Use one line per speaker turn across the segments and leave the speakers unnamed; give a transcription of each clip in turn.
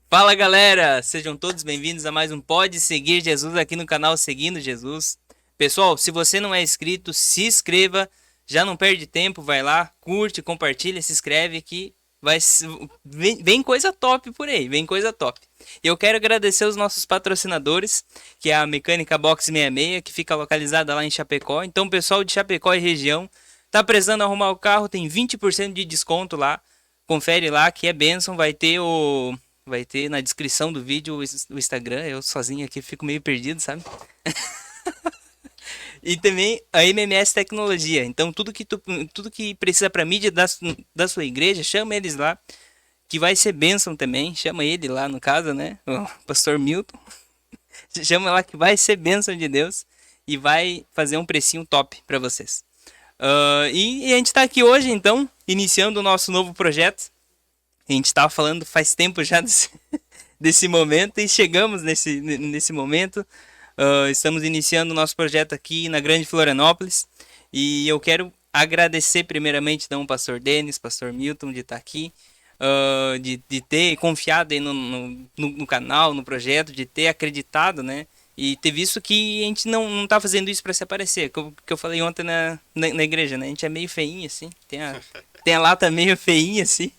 Fala galera, sejam todos bem-vindos a mais um Pode Seguir Jesus aqui no canal Seguindo Jesus. Pessoal, se você não é inscrito, se inscreva, já não perde tempo, vai lá, curte, compartilha, se inscreve que vem coisa top por aí, vem coisa top. Eu quero agradecer os nossos patrocinadores, que é a Mecânica Box 66, que fica localizada lá em Chapecó. Então, pessoal de Chapecó e região, tá precisando arrumar o carro, tem 20% de desconto lá. Confere lá que é bênção, vai ter na descrição do vídeo o Instagram. Eu sozinho aqui fico meio perdido, sabe? E também a MMS Tecnologia. Então, tudo que precisa para mídia da sua igreja, chama eles lá, que vai ser bênção também. Chama ele lá, no caso, né? O pastor Milton. Chama lá que vai ser bênção de Deus e vai fazer um precinho top para vocês. E a gente está aqui hoje, então, iniciando o nosso novo projeto. A gente estava falando faz tempo já desse momento e chegamos nesse momento. Estamos iniciando o nosso projeto aqui na Grande Florianópolis e eu quero agradecer primeiramente então o pastor Denis, pastor Milton de estar aqui, de ter confiado aí no canal, no projeto, de ter acreditado, né? E ter visto que a gente não tá fazendo isso para se aparecer, que eu falei ontem na igreja, né? A gente é meio feinho assim, tem a lata meio feinha assim,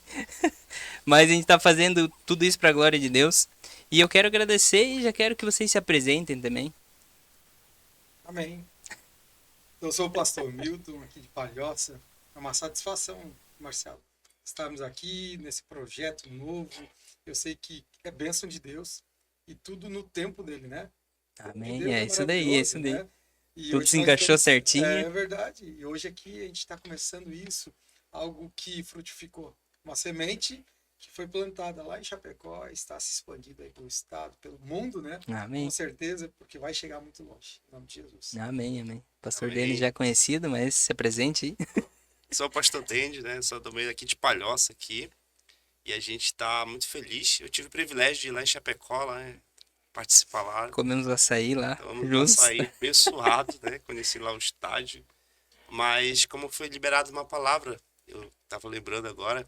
mas a gente tá fazendo tudo isso para a glória de Deus. E eu quero agradecer e já quero que vocês se apresentem também.
Amém. Eu sou o pastor Milton, aqui de Palhoça. É uma satisfação, Marcelo, estarmos aqui nesse projeto novo. Eu sei que é bênção de Deus e tudo no tempo dele, né? O tempo de
Amém.
Deus
É
é
isso daí, é
maravilhoso,
isso daí.
né? E
Tudo
hoje
se
nós
encaixou
estamos.
certinho.
É verdade. E hoje aqui a gente está começando isso, algo que frutificou. Uma semente que foi plantada lá em Chapecó, está se expandindo aí pelo estado, pelo mundo, né? Com
Amém.
certeza, porque vai chegar muito longe. Em nome de Jesus.
Amém, amém. Pastor Denis já
Amém.
é conhecido, mas se apresente aí.
Sou o pastor Dendi, né? Sou do meio aqui de Palhoça aqui. E a gente tá muito feliz. Eu tive o privilégio de ir lá em Chapecó, lá, né, participar lá.
Comemos açaí lá,
Então, no
juntos.
açaí, abençoado, né? Conheci lá o estádio. Mas como foi liberada uma palavra, eu tava lembrando agora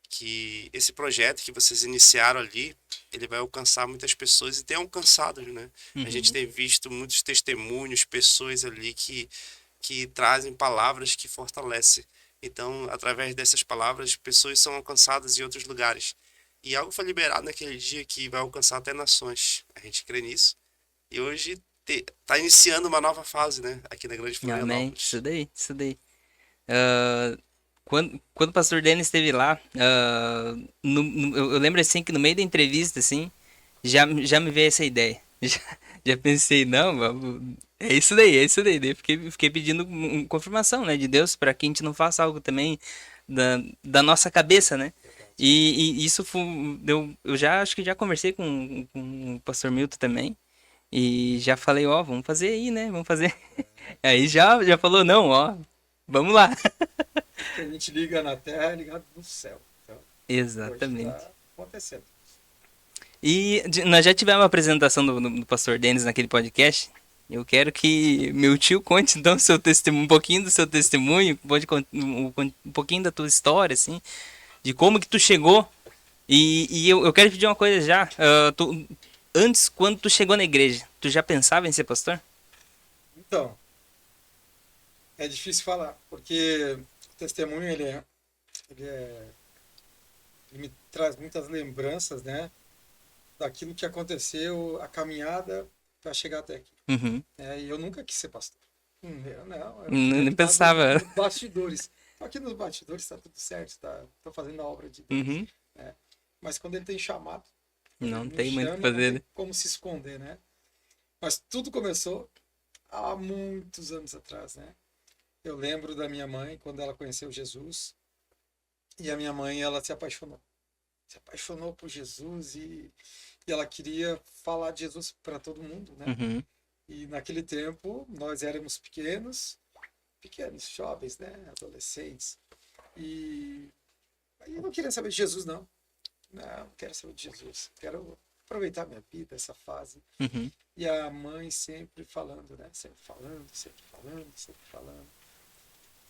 que esse projeto que vocês iniciaram ali, ele vai alcançar muitas pessoas e tem alcançado, né? A gente
Uhum.
tem visto muitos testemunhos, pessoas ali que trazem palavras que fortalecem. Então, através dessas palavras, pessoas são alcançadas em outros lugares. E algo foi liberado naquele dia que vai alcançar até nações. A gente crê nisso. E hoje está iniciando uma nova fase, né? Aqui na Grande
Amém. Isso
Florianópolis.
daí, isso daí. Quando o pastor Denis esteve lá, eu lembro assim que no meio da entrevista, assim, já me veio essa ideia. Já pensei, não, é isso daí. Daí fiquei pedindo confirmação, né, de Deus para que a gente não faça algo também da nossa cabeça, né?
Verdade.
E isso foi, eu já acho que já conversei com o pastor Milton também. E já falei, ó, vamos fazer aí, né? Vamos fazer. Aí já falou, não, ó, vamos lá.
Que a gente liga na terra é ligado no céu. Então, hoje
Exatamente.
está acontecendo.
E nós já tivemos a apresentação do pastor Denis naquele podcast. Eu quero que meu tio conte então seu testemunho, um pouquinho do seu testemunho, um pouquinho da tua história, assim, de como que tu chegou. E eu quero pedir uma coisa já. Antes, quando tu chegou na igreja, tu já pensava em ser pastor?
Então, é difícil falar, porque o testemunho ele é, ele me traz muitas lembranças, né, daquilo que aconteceu, a caminhada para chegar até aqui.
Uhum.
Né? E eu nunca quis ser pastor. Eu não, eu queria
Nem
estar
pensava.
nos bastidores. Aqui nos bastidores está tudo certo, estou fazendo a obra de Deus.
Uhum.
Né? Mas quando ele tem chamado, quando
Não
ele nos
tem muito o que
chama, não
fazer,
tem
né?
como se esconder, né? Mas tudo começou há muitos anos atrás, né? Eu lembro da minha mãe quando ela conheceu Jesus e a minha mãe ela se apaixonou por Jesus e ela queria falar de Jesus para todo mundo, né?
Uhum.
E naquele tempo nós éramos pequenos, jovens, né? Adolescentes e aí eu não queria saber de Jesus não, não quero saber de Jesus, quero aproveitar minha vida, essa fase.
Uhum.
E a mãe sempre falando, né? Sempre falando, sempre falando, sempre falando.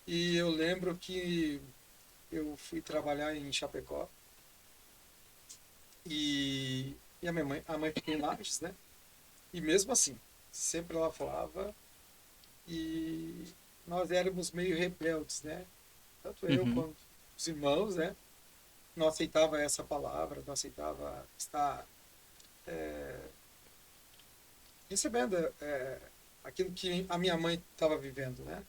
E eu lembro que eu fui trabalhar em Chapecó E a mãe fica em Lages, né? E mesmo assim, sempre ela falava e nós éramos meio rebeldes, né? Tanto eu
Uhum.
quanto os irmãos, né? Não aceitava essa palavra, não aceitava estar recebendo aquilo que a minha mãe estava vivendo, né?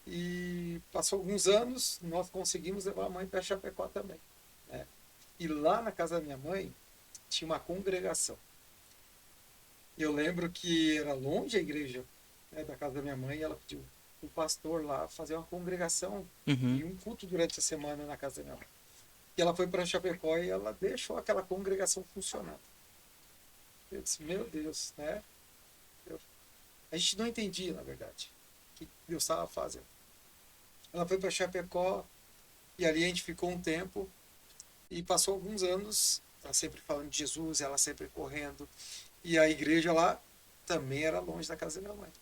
E passou alguns anos, nós conseguimos levar a mãe para Chapecó também, né? E lá na casa da minha mãe tinha uma congregação. E eu lembro que era longe a igreja, né, da casa da minha mãe, e ela pediu o pastor lá fazer uma congregação
Uhum.
e um culto durante a semana na casa da minha mãe. E ela foi para Chapecó e ela deixou aquela congregação funcionando. Eu disse, meu Deus, né? Eu, a gente não entendia, na verdade, o que Deus estava fazendo. Ela foi para Chapecó e ali a gente ficou um tempo e passou alguns anos, ela sempre falando de Jesus, ela sempre correndo. E a igreja lá também era longe da casa da minha mãe.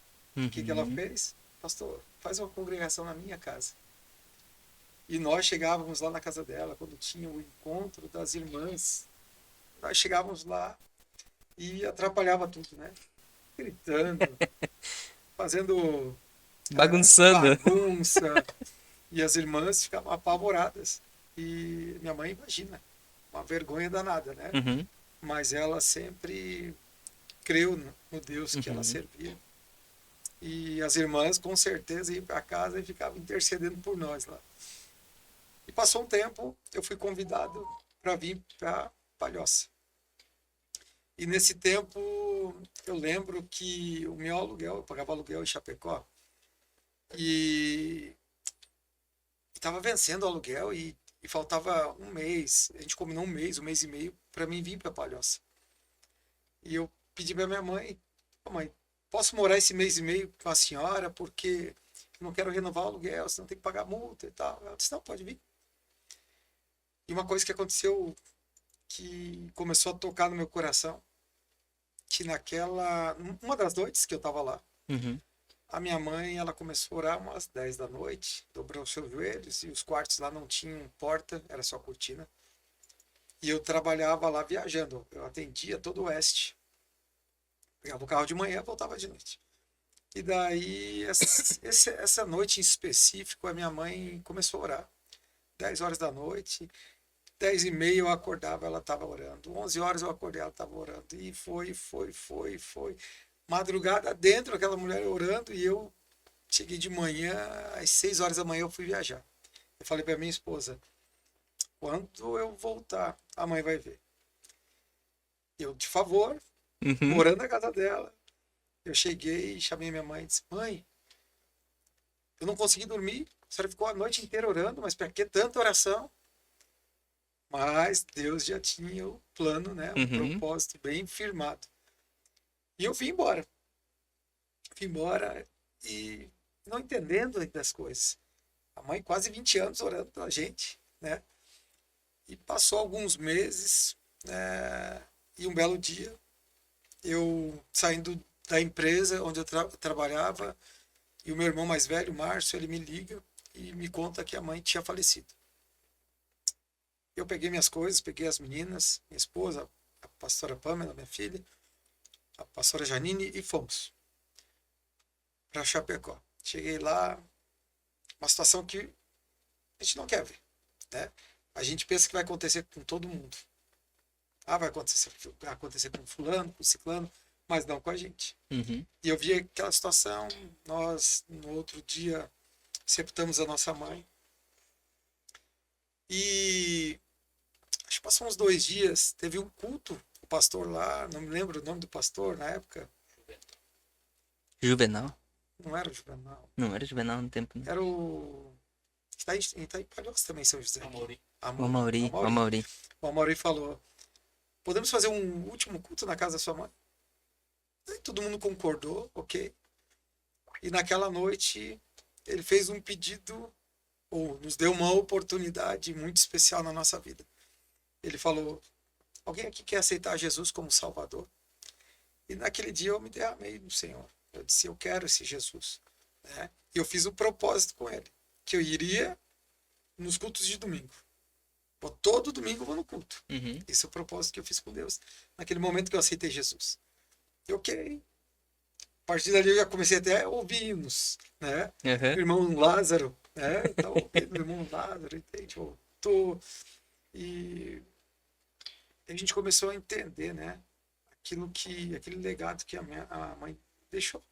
O que ela
Uhum.
fez? Pastor, faz uma congregação na minha casa. E nós chegávamos lá na casa dela, quando tinha o encontro das irmãs, nós chegávamos lá e atrapalhava tudo, né? Gritando, fazendo
Bagunçando.
bagunça, e as irmãs ficavam apavoradas. E minha mãe, imagina, uma vergonha danada, né?
Uhum.
Mas ela sempre creu no Deus que ela
Uhum.
servia. E as irmãs, com certeza, iam para casa e ficavam intercedendo por nós lá. E passou um tempo, eu fui convidado para vir para Palhoça. E nesse tempo, eu lembro que o meu aluguel, eu pagava aluguel em Chapecó, e estava vencendo o aluguel e faltava um mês. A gente combinou um mês e meio, para mim vir para Palhoça. E eu pedi para minha mãe, "Ô, mãe, posso morar esse mês e meio com a senhora, porque eu não quero renovar o aluguel, senão tem que pagar multa e tal." Ela disse, não, pode vir. E uma coisa que aconteceu que começou a tocar no meu coração, que uma das noites que eu estava lá,
Uhum.
a minha mãe, ela começou a orar umas 10 da noite, dobrou os seus joelhos, e os quartos lá não tinham porta, era só cortina. E eu trabalhava lá viajando, eu atendia todo o oeste. Pegava o carro de manhã, voltava de noite. E daí, essa noite em específico, a minha mãe começou a orar. 10 horas da noite, 10 e meia eu acordava, ela estava orando. 11 horas eu acordei, ela estava orando. E foi. Madrugada dentro, aquela mulher orando, e eu cheguei de manhã, às 6 horas da manhã eu fui viajar. Eu falei para minha esposa, quando eu voltar, a mãe vai ver. Eu, de favor,
Uhum.
morando na casa dela, eu cheguei, chamei minha mãe e disse, mãe, eu não consegui dormir, a senhora ficou a noite inteira orando, mas para que tanta oração? Mas Deus já tinha o plano, né? Um
Uhum.
propósito bem firmado. E eu vim embora. Fui embora e não entendendo das coisas. A mãe quase 20 anos orando pela gente, né? E passou alguns meses, né? E um belo dia, eu saindo da empresa onde eu trabalhava, e o meu irmão mais velho, Márcio, ele me liga e me conta que a mãe tinha falecido. Eu peguei minhas coisas, peguei as meninas, minha esposa, a pastora Pamela, minha filha, a pastora Janine, e fomos para Chapecó. Cheguei lá, uma situação que a gente não quer ver, né? A gente pensa que vai acontecer com todo mundo. Ah, vai acontecer com fulano, com ciclano, mas não com a gente.
Uhum.
E eu vi aquela situação, nós no outro dia sepultamos a nossa mãe. E acho que passou uns 2 dias, teve um culto, o pastor lá, não me lembro o nome do pastor na época,
Juvenal?
não era o Juvenal,
Não era Juvenal no tempo, né?
era o. Está em Palhoça também, São José.
O
Amaury.
Amauri. O
Amaury.
Amauri.
O Amaury falou: podemos fazer um último culto na casa da sua mãe? Aí todo mundo concordou, ok. E naquela noite ele fez um pedido, ou nos deu uma oportunidade muito especial na nossa vida. Ele falou: alguém aqui quer aceitar Jesus como Salvador? E naquele dia eu me derramei no Senhor. Eu disse: eu quero esse Jesus. Né? E eu fiz um propósito com ele, que eu iria nos cultos de domingo. Pô, todo domingo eu vou no culto.
Uhum.
Esse é o propósito que eu fiz com Deus. Naquele momento que eu aceitei Jesus. E ok. A partir dali eu já comecei até a ouvir hinos, né? O
Aham.
irmão Lázaro, né? Então, o irmão Lázaro, e a gente voltou. E a gente começou a entender, né? Aquele legado que a mãe deixou.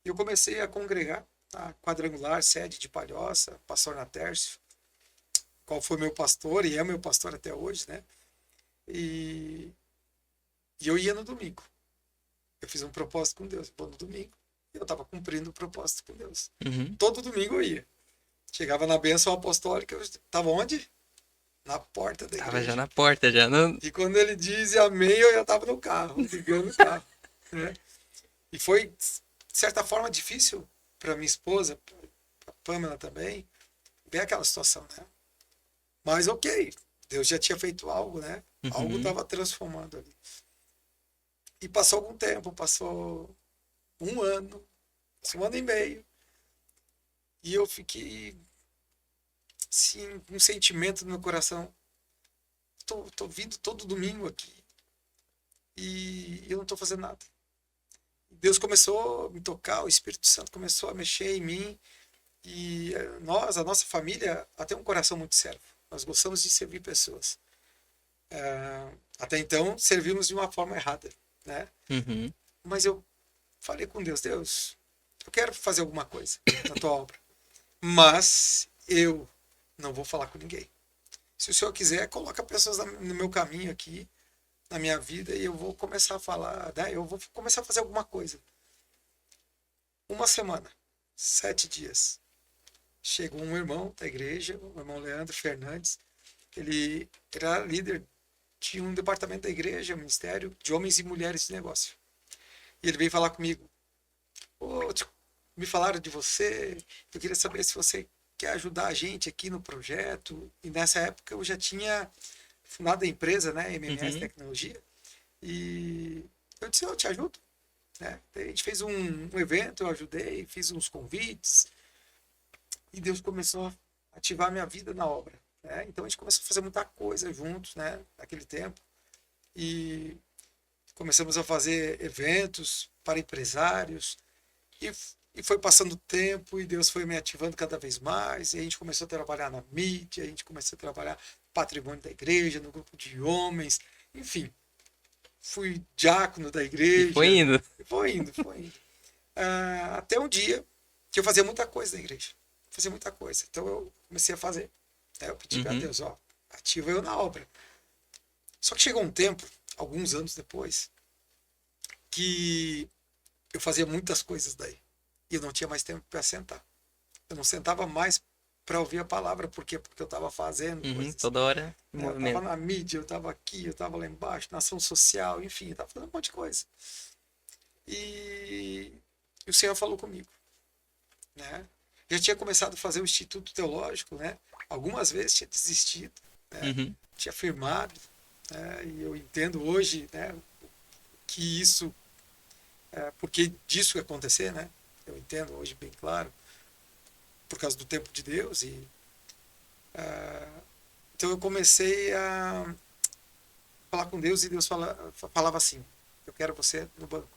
E eu comecei a congregar a Quadrangular, sede de Palhoça, pastor Natércio, qual foi meu pastor e é meu pastor até hoje, né? E, e eu ia no domingo. Eu fiz um propósito com Deus, vou no domingo. E eu estava cumprindo o propósito com Deus.
Uhum.
Todo domingo eu ia. Chegava na bênção apostólica, eu estava onde? Na porta da
Tava já
igreja.
na porta, já. Não...
E quando ele diz amém, eu já estava no carro, ligando o carro. Né? E foi, de certa forma, difícil para minha esposa, para Pamela também, ver aquela situação, né? Mas ok, Deus já tinha feito algo, né? Algo
Uhum.
estava transformando ali. E passou algum tempo, passou um ano, um ano e meio. E eu fiquei, assim, com um sentimento no meu coração. Tô vindo todo domingo aqui e eu não estou fazendo nada. Deus começou a me tocar, o Espírito Santo começou a mexer em mim. E nós, a nossa família, até um coração muito servo. Nós gostamos de servir pessoas. Até então, servimos de uma forma errada, né?
Uhum.
Mas eu falei com Deus, Deus, eu quero fazer alguma coisa na tua obra, mas eu não vou falar com ninguém. Se o Senhor quiser, coloca pessoas no meu caminho aqui, na minha vida, e eu vou começar a falar, né? Eu vou começar a fazer alguma coisa. Uma semana, 7 dias. Chegou um irmão da igreja, o irmão Leandro Fernandes. Ele era líder de um departamento da igreja, ministério de homens e mulheres de negócio. E ele veio falar comigo. Oh, me falaram de você, eu queria saber se você quer ajudar a gente aqui no projeto. E nessa época eu já tinha fundado a empresa, né, MMS
Uhum.
Tecnologia. E eu disse, eu te ajudo. Né? A gente fez um evento, eu ajudei, fiz uns convites. E Deus começou a ativar a minha vida na obra. Né? Então a gente começou a fazer muita coisa juntos, né, naquele tempo. E começamos a fazer eventos para empresários. E foi passando o tempo e Deus foi me ativando cada vez mais. E a gente começou a trabalhar na mídia, a gente começou a trabalhar no patrimônio da igreja, no grupo de homens. Enfim, fui diácono da
E foi
igreja.
indo.
Foi indo, foi indo. Até um dia que eu fazia muita coisa na igreja. Fazia muita coisa. Então eu comecei a fazer. Eu pedi para
Uhum.
Deus, ó, ativa eu na obra. Só que chegou um tempo, alguns anos depois, que eu fazia muitas coisas daí. E eu não tinha mais tempo para sentar. Eu não sentava mais para ouvir a palavra. Por quê? Porque eu estava fazendo
Uhum.
coisas.
Toda hora em
Né? Eu estava
movimento.
na mídia, eu estava aqui, eu estava lá embaixo, na ação social, enfim, eu estava fazendo um monte de coisa. E o Senhor falou comigo. Né? Já tinha começado a fazer o Instituto Teológico, né? Algumas vezes tinha desistido, né?
Uhum.
Tinha firmado, né? E eu entendo hoje, né, que isso, porque disso ia acontecer, né? Eu entendo hoje bem claro, por causa do tempo de Deus. E então eu comecei a falar com Deus e Deus falava assim: eu quero você no banco.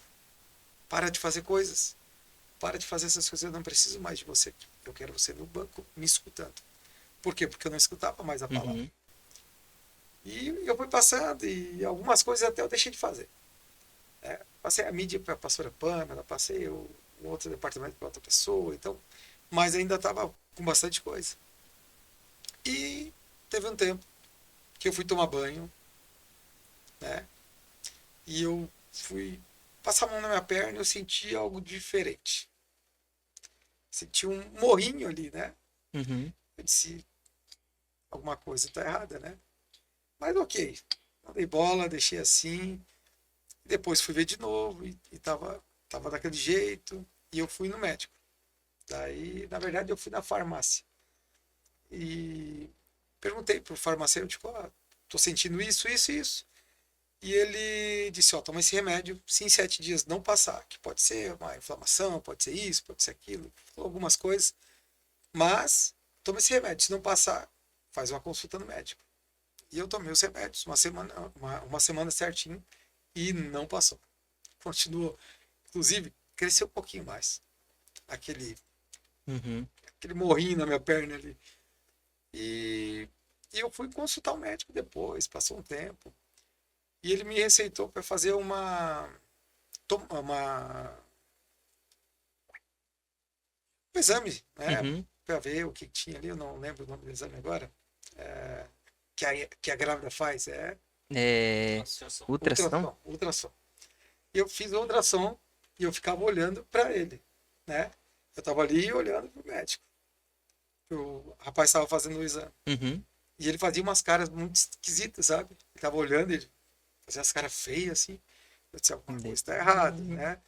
Para de fazer coisas. Para de fazer essas coisas. Eu não preciso mais de você. Eu quero você no banco me escutando. Por quê? Porque eu não escutava mais a palavra.
Uhum.
E eu fui passando e algumas coisas até eu deixei de fazer. Passei a mídia para a pastora Pamela, passei um outro departamento para outra pessoa, então, mas ainda estava com bastante coisa. E teve um tempo que eu fui tomar banho, né? E eu fui passar a mão na minha perna e eu senti algo diferente. Senti um morrinho ali, né?
Uhum.
Eu disse, alguma coisa está errada, né? Mas ok, não dei bola, deixei assim. Depois fui ver de novo e tava daquele jeito. E eu fui no médico. Daí, na verdade, eu fui na farmácia. E perguntei pro farmacêutico, tô sentindo isso, isso e isso. E ele disse, toma esse remédio, se em 7 dias não passar, que pode ser uma inflamação, pode ser isso, pode ser aquilo, falou algumas coisas, mas toma esse remédio, se não passar, faz uma consulta no médico. E eu tomei os remédios uma semana certinho e não passou. Continuou. Inclusive, cresceu um pouquinho mais. Aquele,
Uhum.
aquele morrinho na minha perna ali. E, e eu fui consultar o médico depois, passou um tempo. E ele me receitou para fazer um exame, né?
Uhum.
Para ver o que tinha ali. Eu não lembro o nome do exame agora. É, que a grávida faz. É
É... Ultrassom?
ultrassom. Ultrassom. E eu fiz o ultrassom e eu ficava olhando para ele, né? Eu estava ali olhando para o médico. O rapaz estava fazendo o exame.
Uhum.
E ele fazia umas caras muito esquisitas, sabe? Ele estava olhando, ele fazia as caras feias assim. Eu disse, alguma coisa está errada, né?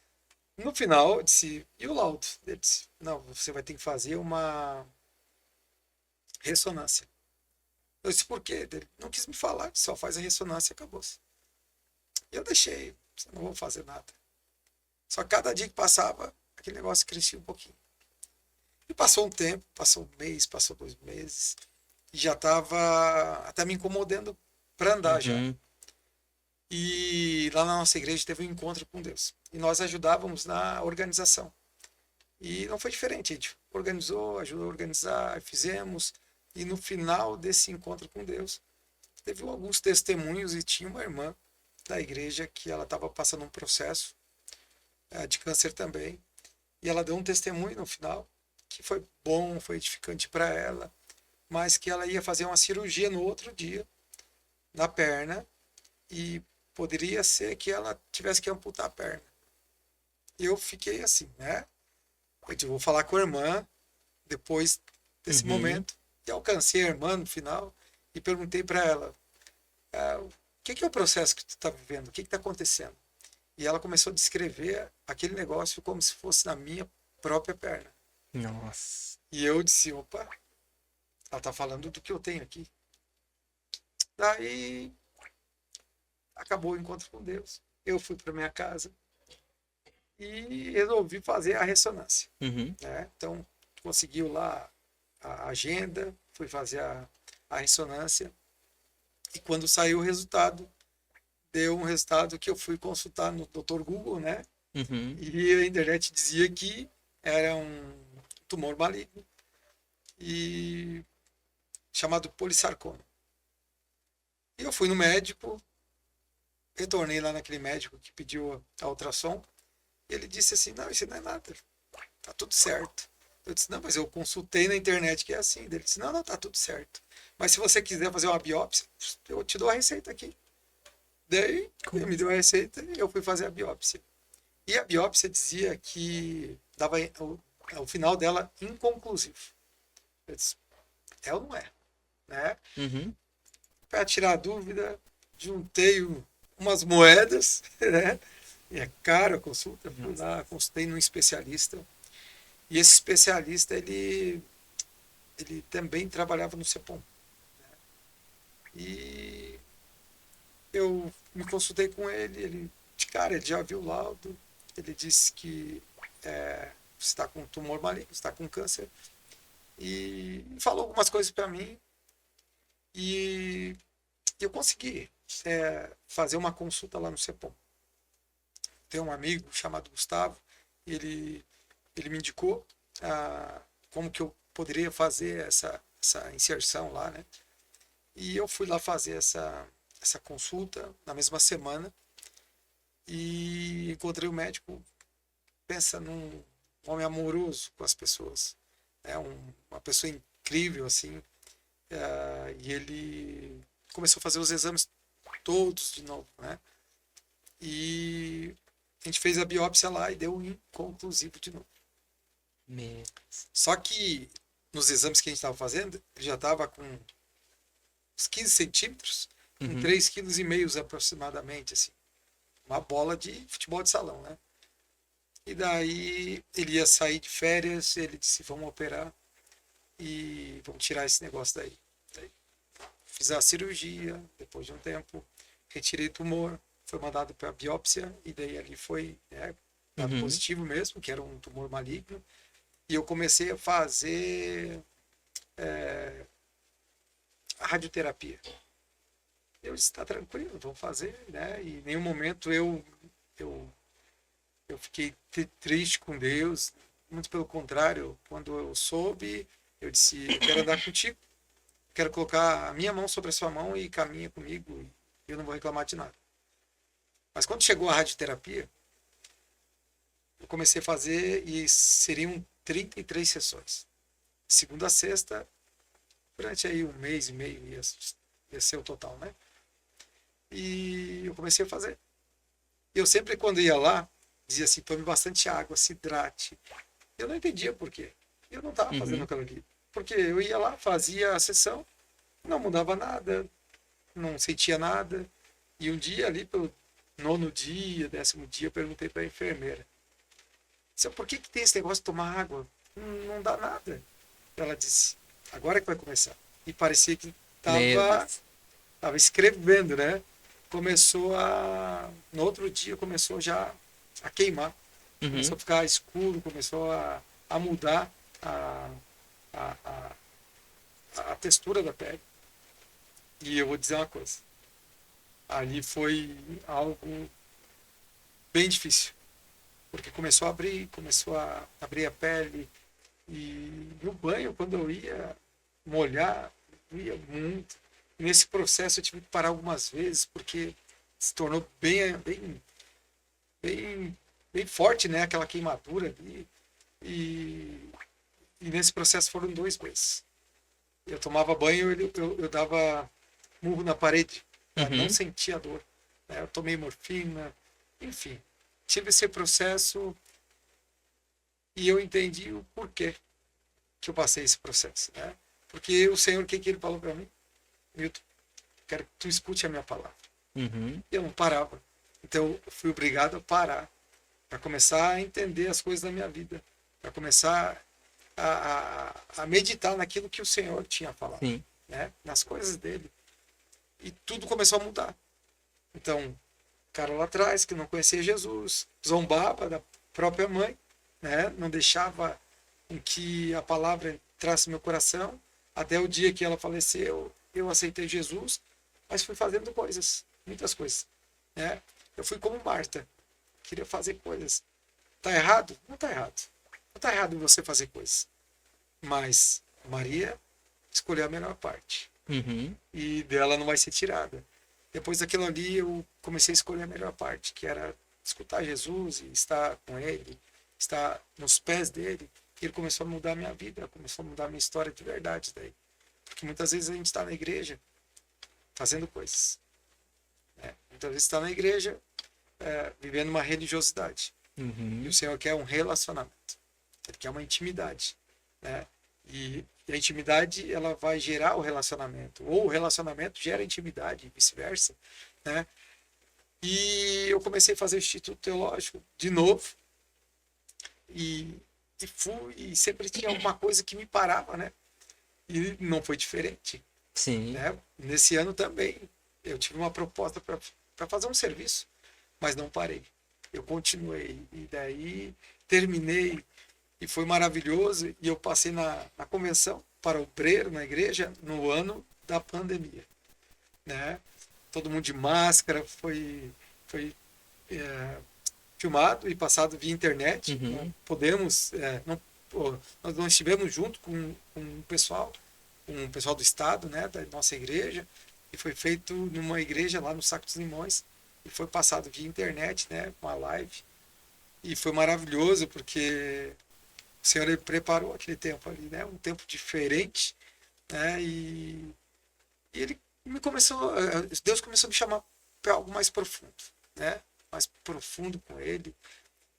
No final, eu disse, e o laudo? Ele disse, não, você vai ter que fazer uma ressonância. Eu disse, por quê? Ele não quis me falar, só faz a ressonância e acabou-se. E eu deixei, disse, não vou fazer nada. Só que cada dia que passava, aquele negócio crescia um pouquinho. E passou um tempo, passou um mês, passou 2 meses, e já estava até me incomodando para andar já.
Uhum.
E lá na nossa igreja teve um encontro com Deus. E nós ajudávamos na organização. E não foi diferente, a gente organizou, ajudou a organizar, fizemos. E no final desse encontro com Deus, teve alguns testemunhos e tinha uma irmã da igreja que ela estava passando um processo de câncer também. E ela deu um testemunho no final, que foi bom, foi edificante para ela, mas que ela ia fazer uma cirurgia no outro dia, na perna, e poderia ser que ela tivesse que amputar a perna. E eu fiquei assim, né? Eu vou falar com a irmã depois desse
Uhum.
momento. E alcancei a irmã no final e perguntei para ela, o que é o processo que tu está vivendo? O que está acontecendo? E ela começou a descrever aquele negócio como se fosse na minha própria perna.
Nossa.
E eu disse, opa, ela está falando do que eu tenho aqui. Daí acabou o encontro com Deus. Eu fui para minha casa e resolvi fazer a ressonância.
Uhum.
Né? Então, conseguiu lá a agenda, fui fazer a ressonância. E quando saiu o resultado, deu um resultado que eu fui consultar no Dr. Google, né?
Uhum.
E a internet dizia que era um tumor maligno e chamado polissarcoma. E eu fui no médico, retornei lá naquele médico que pediu a ultrassom, e ele disse assim, não, isso não é nada, tá tudo certo. Eu disse, não, mas eu consultei na internet que é assim. Ele disse, não, tá tudo certo. Mas se você quiser fazer uma biópsia, eu te dou a receita aqui. Daí, ele me deu a receita e eu fui fazer a biópsia. E a biópsia dizia que dava o final dela inconclusivo. Eu disse, é ou não é? Né?
Uhum.
Para tirar a dúvida, juntei umas moedas, né? E é caro a consulta, fui lá, consultei num especialista. E esse especialista, ele também trabalhava no CEPOM. E eu me consultei com ele, de cara, ele já viu o laudo, ele disse que você está com tumor maligno, está com câncer, e falou algumas coisas para mim, e eu consegui fazer uma consulta lá no CEPOM. Tem um amigo chamado Gustavo, ele me indicou como que eu poderia fazer essa inserção lá, né? E eu fui lá fazer essa consulta na mesma semana e encontrei o médico, pensa num homem amoroso com as pessoas, né? Uma pessoa incrível, assim, e ele começou a fazer os exames todos de novo, né? E a gente fez a biópsia lá e deu inconclusivo de novo. Só que nos exames que a gente estava fazendo, ele já estava com uns 15 centímetros, com
Uhum.
3,5 kg aproximadamente, assim. Uma bola de futebol de salão, né? E daí ele ia sair de férias, ele disse, vamos operar e vamos tirar esse negócio daí. Fiz a cirurgia, depois de um tempo, retirei o tumor, foi mandado para biópsia e daí ali foi dado
Uhum.
positivo mesmo, que era um tumor maligno. E eu comecei a fazer a radioterapia. Eu disse, tá tranquilo, vamos fazer, né? E em nenhum momento eu, eu fiquei triste com Deus. Muito pelo contrário, quando eu soube, eu disse, eu quero andar contigo, quero colocar a minha mão sobre a sua mão e caminha comigo, e eu não vou reclamar de nada. Mas quando chegou a radioterapia, eu comecei a fazer e seriam 33 sessões. Segunda a sexta, durante aí um mês e meio ia ser o total, né? E eu comecei a fazer. Eu sempre, quando ia lá, dizia assim, tome bastante água, se hidrate. Eu não entendia por quê. Eu não estava fazendo aquilo ali. Porque eu ia lá, fazia a sessão, não mudava nada, não sentia nada. E um dia ali, pelo 9º dia, 10º dia, eu perguntei para a enfermeira, por que tem esse negócio de tomar água? Não dá nada. Ela disse, agora que vai começar. E parecia que estava escrevendo, né? No outro dia começou já a queimar. Começou a ficar escuro, começou a mudar a, a, a textura da pele. E eu vou dizer uma coisa. Ali foi algo bem difícil. Porque começou a abrir a pele. E no banho, quando eu ia molhar, eu ia muito. E nesse processo eu tive que parar algumas vezes, porque se tornou bem forte, né? Aquela queimadura ali. E nesse processo foram 2 meses. Eu tomava banho, eu dava murro na parede, não sentia dor. Né? Eu tomei morfina, enfim. Tive esse processo e eu entendi o porquê que eu passei esse processo. Né? Porque o Senhor, o que ele falou para mim? Milton, quero que tu escute a minha palavra. Eu não parava. Então eu fui obrigado a parar para começar a entender as coisas da minha vida, para começar a meditar naquilo que o Senhor tinha falado, né? Nas coisas dele. E tudo começou a mudar. Então, o cara lá atrás, que não conhecia Jesus, zombava da própria mãe, né? Não deixava com que a palavra entrasse no meu coração. Até o dia que ela faleceu, eu aceitei Jesus, mas fui fazendo coisas, muitas coisas. Né? Eu fui como Marta, queria fazer coisas. Tá errado? Não tá errado. Não tá errado você fazer coisas. Mas Maria escolheu a melhor parte. E dela não vai ser tirada. Depois daquilo ali, eu comecei a escolher a melhor parte, que era escutar Jesus e estar com ele, estar nos pés dele. E ele começou a mudar a minha vida, começou a mudar a minha história de verdade daí. Porque muitas vezes a gente está na igreja fazendo coisas. Né? Muitas vezes está na igreja vivendo uma religiosidade. E o Senhor quer um relacionamento. Ele quer uma intimidade. Né? E a intimidade, ela vai gerar o relacionamento. Ou o relacionamento gera intimidade, e vice-versa. Né? E eu comecei a fazer o Instituto Teológico de novo. E fui, e sempre tinha alguma coisa que me parava, né? E não foi diferente.
Sim.
Né? Nesse ano também, eu tive uma proposta para fazer um serviço, mas não parei. Eu continuei, e daí terminei, e foi maravilhoso, e eu passei na convenção para obreiro na igreja no ano da pandemia. Né? Todo mundo de máscara, foi filmado e passado via internet. Não podemos, nós não estivemos junto com o pessoal do estado, né, da nossa igreja, e foi feito numa igreja lá no Saco dos Limões, e foi passado via internet, né, uma live, e foi maravilhoso, porque o Senhor ele preparou aquele tempo ali, né, um tempo diferente, né, e ele Deus começou a me chamar para algo mais profundo, né, mais profundo com ele,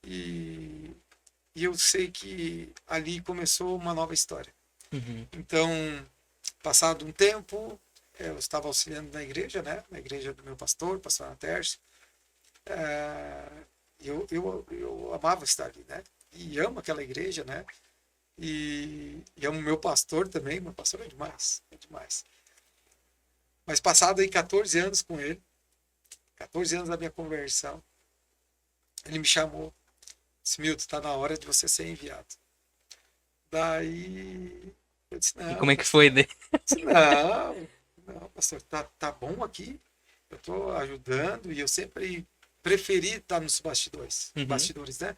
e eu sei que ali começou uma nova história. Então, passado um tempo, eu estava auxiliando na igreja, né, na igreja do meu pastor Anatércio. Eu amava estar ali, né, e amo aquela igreja, né, e amo meu pastor também. Meu pastor é demais, é demais. Mas passado aí 14 anos com ele, 14 anos da minha conversão, ele me chamou, disse, Milton, está na hora de você ser enviado. Daí eu disse, não.
E como é que foi, né?
Disse, não, pastor, tá bom aqui. Eu estou ajudando e eu sempre preferi estar nos bastidores, né?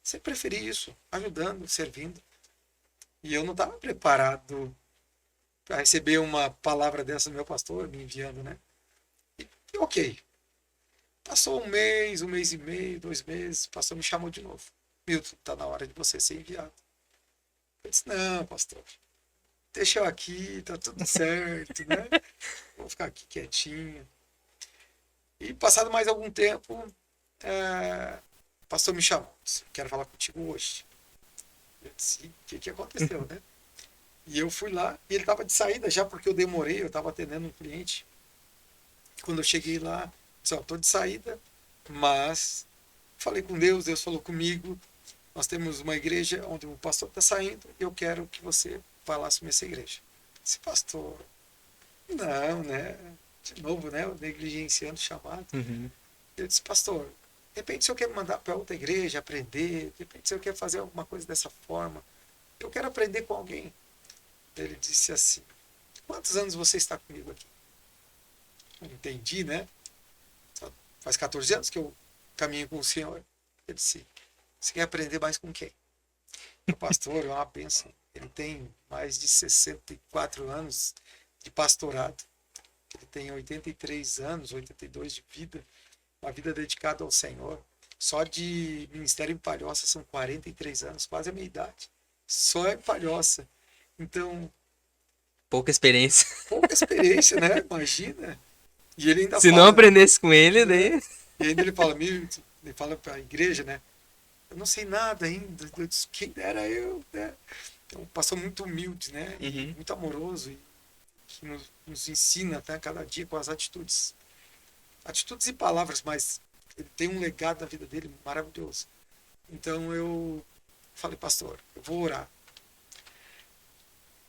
Sempre preferi isso, ajudando, servindo. E eu não estava preparado para receber uma palavra dessa do meu pastor me enviando, né? E ok. Passou um mês e meio, 2 meses, o pastor me chamou de novo. Milton, está na hora de você ser enviado. Eu disse, não, pastor, deixa eu aqui, tá tudo certo, né? Vou ficar aqui quietinho. E passado mais algum tempo, o pastor me chamou. Disse, quero falar contigo hoje. Eu disse, o que aconteceu, né? E eu fui lá, e ele estava de saída já, porque eu demorei, eu estava atendendo um cliente. Quando eu cheguei lá, disse, ó, estou de saída, mas falei com Deus, Deus falou comigo, nós temos uma igreja onde o pastor está saindo, e eu quero que você vá lá assumir essa igreja. Eu disse, pastor, não, né? De novo, né? Eu negligenciando o chamado. Eu disse, pastor, de repente o senhor quer me mandar para outra igreja, aprender, de repente o senhor quer fazer alguma coisa dessa forma, eu quero aprender com alguém. Ele disse assim, quantos anos você está comigo aqui? Eu entendi, né? Faz 14 anos que eu caminho com o senhor. Ele disse, você quer aprender mais com quem? O pastor é uma bênção. Ele tem mais de 64 anos de pastorado. Ele tem 83 anos, 82 de vida. Uma vida dedicada ao Senhor. Só de ministério em Palhoça são 43 anos, quase a minha idade. Só em Palhoça. Então,
Pouca experiência.
pouca experiência, né? Imagina. E ele ainda
Se
fala,
não aprendesse com ele, daí.
E ainda ele fala, ele fala para a igreja, né? Eu não sei nada ainda. Eu disse, quem dera eu, né? Então, passou muito humilde, né?
Uhum.
Muito amoroso. E que nos ensina, né? Cada dia com as atitudes. Atitudes e palavras, mas ele tem um legado na vida dele maravilhoso. Então eu falei, pastor, eu vou orar.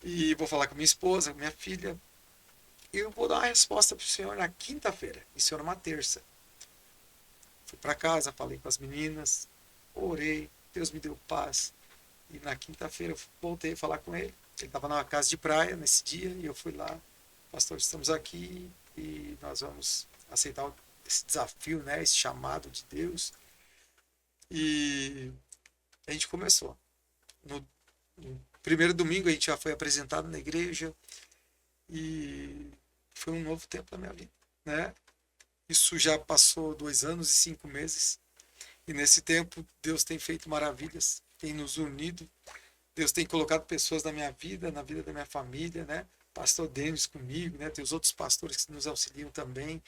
E vou falar com minha esposa, com minha filha. E eu vou dar uma resposta para o senhor na quinta-feira. Isso era uma terça. Fui para casa, falei com as meninas, orei, Deus me deu paz. E na quinta-feira eu voltei a falar com ele. Ele estava numa casa de praia nesse dia e eu fui lá. Pastor, estamos aqui e nós vamos aceitar esse desafio, né, esse chamado de Deus. E a gente começou. No primeiro domingo a gente já foi apresentado na igreja e foi um novo tempo na minha vida, né? Isso já passou 2 anos e 5 meses. E nesse tempo, Deus tem feito maravilhas, tem nos unido. Deus tem colocado pessoas na minha vida, na vida da minha família, né? Pastor Denis comigo, né? Tem os outros pastores que nos auxiliam também.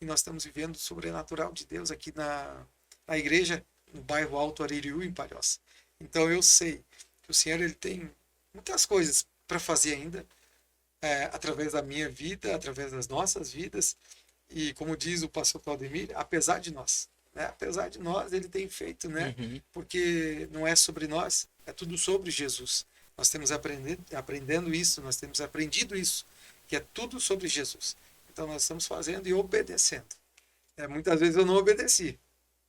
E nós estamos vivendo o sobrenatural de Deus aqui na igreja, no bairro Alto Aririú, em Palhoça. Então eu sei que o Senhor ele tem muitas coisas para fazer ainda, através da minha vida, através das nossas vidas. E como diz o pastor Claudemir, apesar de nós, né? Apesar de nós, ele tem feito, né? Porque não é sobre nós, é tudo sobre Jesus. Nós temos aprendendo isso, nós temos aprendido isso, que é tudo sobre Jesus. Então nós estamos fazendo e obedecendo. Muitas vezes eu não obedeci,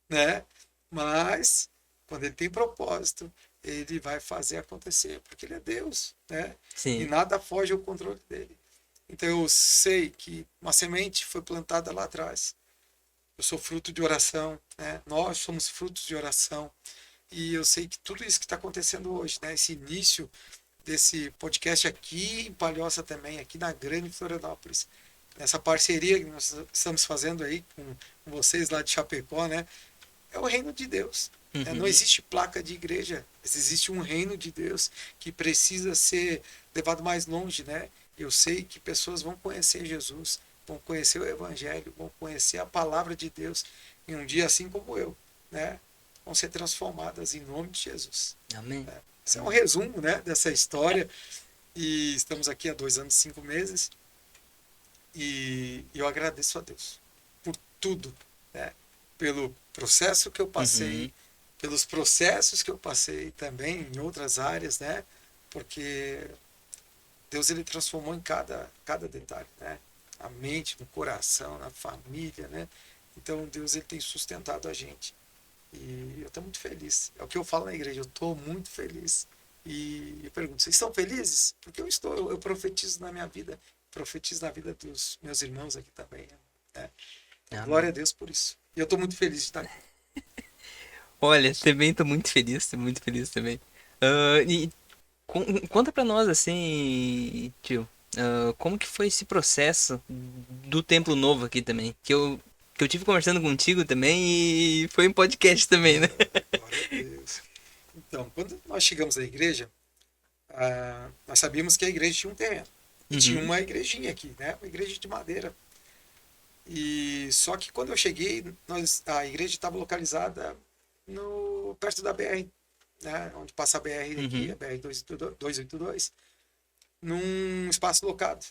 né? Mas quando ele tem propósito, ele vai fazer acontecer, porque ele é Deus, né?
Sim.
E nada foge ao controle dele. Então eu sei que uma semente foi plantada lá atrás. Eu sou fruto de oração, né? Nós somos frutos de oração. E eu sei que tudo isso que está acontecendo hoje, né? Esse início desse podcast aqui em Palhoça também, aqui na Grande Florianópolis, essa parceria que nós estamos fazendo aí com vocês lá de Chapecó, né? É o reino de Deus. Não existe placa de igreja, existe um reino de Deus que precisa ser levado mais longe, né? Eu sei que pessoas vão conhecer Jesus, vão conhecer o Evangelho, vão conhecer a palavra de Deus em um dia assim como eu, né? Vão ser transformadas em nome de Jesus.
Amém.
Esse é um resumo, né, dessa história. E estamos aqui há 2 anos e 5 meses. E eu agradeço a Deus por tudo, né? Pelo processo que eu passei, pelos processos que eu passei também em outras áreas, né? Porque Deus ele transformou em cada detalhe, né? A mente, no coração, na família, né? Então Deus ele tem sustentado a gente. E eu estou muito feliz. É o que eu falo na igreja, eu estou muito feliz. E eu pergunto, vocês estão felizes? Porque eu estou, eu profetizo na minha vida, profetizo na vida dos meus irmãos aqui também. Né?
Amém.
Glória a Deus por isso. E eu estou muito feliz de estar aqui.
Olha, também tô muito feliz também. E conta pra nós, assim, tio, como que foi esse processo do Templo Novo aqui também? Que eu tive conversando contigo também e foi em podcast também, né?
Glória a Deus. Então, quando nós chegamos à igreja, nós sabíamos que a igreja tinha um terreno. E tinha
Uhum,
uma igrejinha aqui, né? Uma igreja de madeira. E só que quando eu cheguei, a igreja estava localizada perto da BR, né? Onde passa a BR aqui,
uhum,
a BR 282, num espaço locado.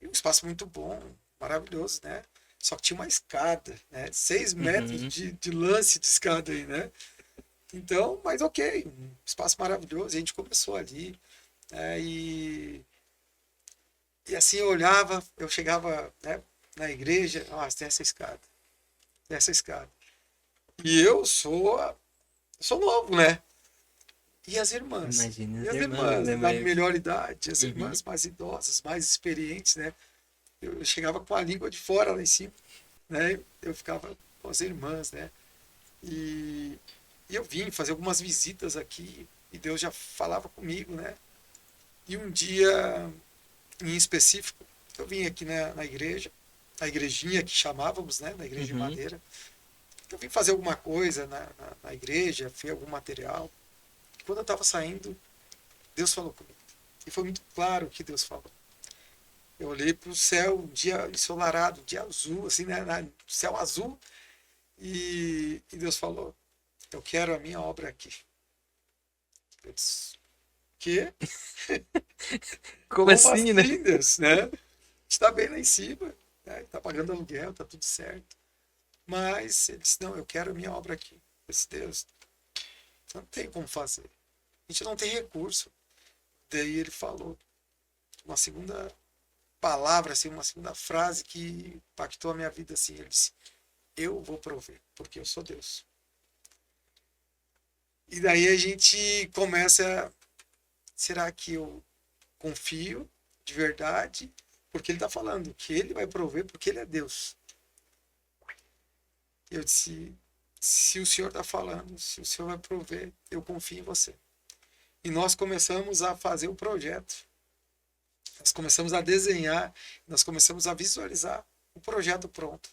E um espaço muito bom, maravilhoso, né? Só que tinha uma escada, né? 6 metros
uhum.
de lance de escada aí, né? Então, mas ok, um espaço maravilhoso. E a gente começou ali, né? E assim eu olhava, eu chegava, né, na igreja, nossa, tem essa escada. E sou novo, né? E as irmãs?
Imagina
E
as
as
irmãs,
irmãs
né,
da
mãe?
melhor idade, as
Uhum.
irmãs mais idosas, mais experientes, né? Eu chegava com a língua de fora lá em cima, né? Eu ficava com as irmãs, né? E, e eu vim fazer algumas visitas aqui e Deus já falava comigo, né? E um dia em específico, eu vim aqui na igreja, a igrejinha que chamávamos, né? Na igreja de
Uhum.
madeira. Eu vim fazer alguma coisa na igreja, fiz algum material. E quando eu estava saindo, Deus falou comigo. E foi muito claro o que Deus falou. Eu olhei para o céu, um dia ensolarado, um dia azul, assim, né? Céu azul. E Deus falou: eu quero a minha obra aqui. Eu disse: quê?
Como
Como
assim, né?
assim, Deus? Né? Está bem lá em cima, né? Está pagando aluguel, está tudo certo. Mas ele disse: não, eu quero a minha obra aqui. Eu disse: Deus, não tem como fazer. A gente não tem recurso. Daí ele falou uma segunda palavra, assim, uma segunda frase que impactou a minha vida assim. Ele disse: eu vou prover, porque eu sou Deus. E daí a gente começa, será que eu confio de verdade? Porque ele está falando que ele vai prover porque ele é Deus. Eu disse: se o Senhor está falando, se o Senhor vai prover, eu confio em você. E nós começamos a fazer o projeto. Nós começamos a desenhar, nós começamos a visualizar o projeto pronto.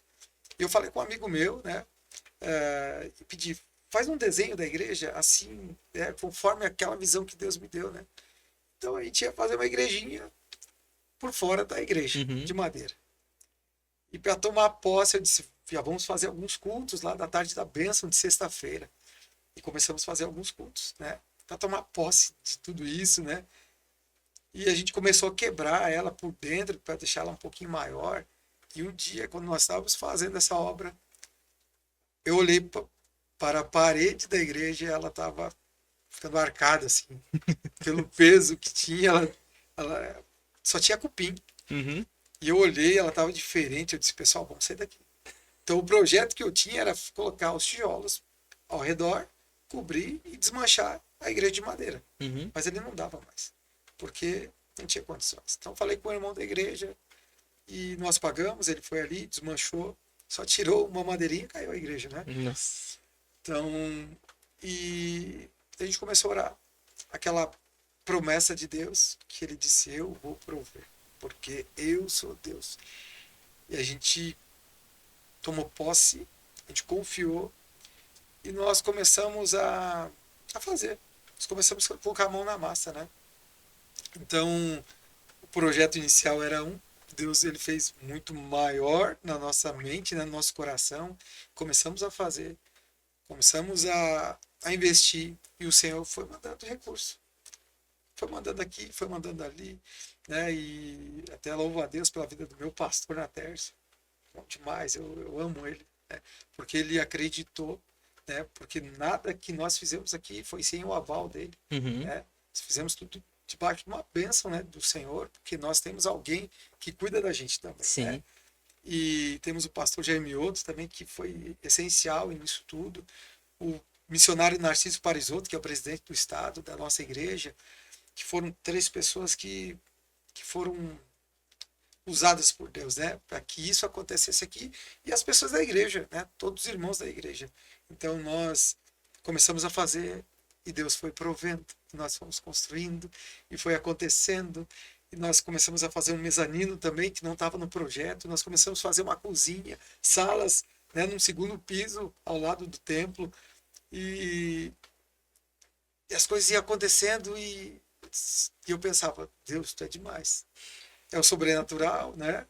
E eu falei com um amigo meu, né? E pedi: faz um desenho da igreja assim, conforme aquela visão que Deus me deu, né? Então a gente ia fazer uma igrejinha por fora da igreja,
Uhum.
de madeira. E para tomar posse, eu disse: já vamos fazer alguns cultos lá da tarde da bênção de sexta-feira. E começamos a fazer alguns cultos, né? Para tomar posse de tudo isso, né? E a gente começou a quebrar ela por dentro para deixar ela um pouquinho maior. E um dia, quando nós estávamos fazendo essa obra, eu olhei para a parede da igreja e ela estava ficando arcada, assim, pelo peso que tinha. Ela só tinha cupim.
Uhum.
E eu olhei, ela estava diferente. Eu disse: pessoal, vamos sair daqui. Então o projeto que eu tinha era colocar os tijolos ao redor, cobrir e desmanchar a igreja de madeira.
Uhum.
Mas ele não dava mais, porque não tinha condições. Então falei com o irmão da igreja e nós pagamos, ele foi ali, desmanchou, só tirou uma madeirinha e caiu a igreja, né?
Nossa.
Então, e a gente começou a orar. Aquela promessa de Deus que ele disse: eu vou prover, porque eu sou Deus. E a gente tomou posse, a gente confiou e nós começamos a fazer. Nós começamos a colocar a mão na massa, né? Então, o projeto inicial era um, Deus ele fez muito maior na nossa mente, né, no nosso coração. Começamos a fazer, começamos a investir e o Senhor foi mandando recurso. Foi mandando aqui, foi mandando ali, né? E até louvo a Deus pela vida do meu pastor Natércio. Bom demais, eu amo ele, né? Porque ele acreditou, né? Porque nada que nós fizemos aqui foi sem o aval dele,
Uhum.
né? Nós fizemos tudo debaixo de uma bênção, né, do Senhor, porque nós temos alguém que cuida da gente também, né?
Sim.
E temos o pastor Jaime Otto também, que foi essencial nisso tudo. O missionário Narciso Parisotto, que é o presidente do estado da nossa igreja, que foram 3 pessoas que foram usadas por Deus, né? Para que isso acontecesse aqui e as pessoas da igreja, né? Todos os irmãos da igreja. Então nós começamos a fazer e Deus foi provendo. Nós fomos construindo e foi acontecendo. E nós começamos a fazer um mezanino também que não estava no projeto. Nós começamos a fazer uma cozinha, salas, né? Num segundo piso ao lado do templo e, e as coisas iam acontecendo e eu pensava, Deus, tu é demais. É o sobrenatural, né?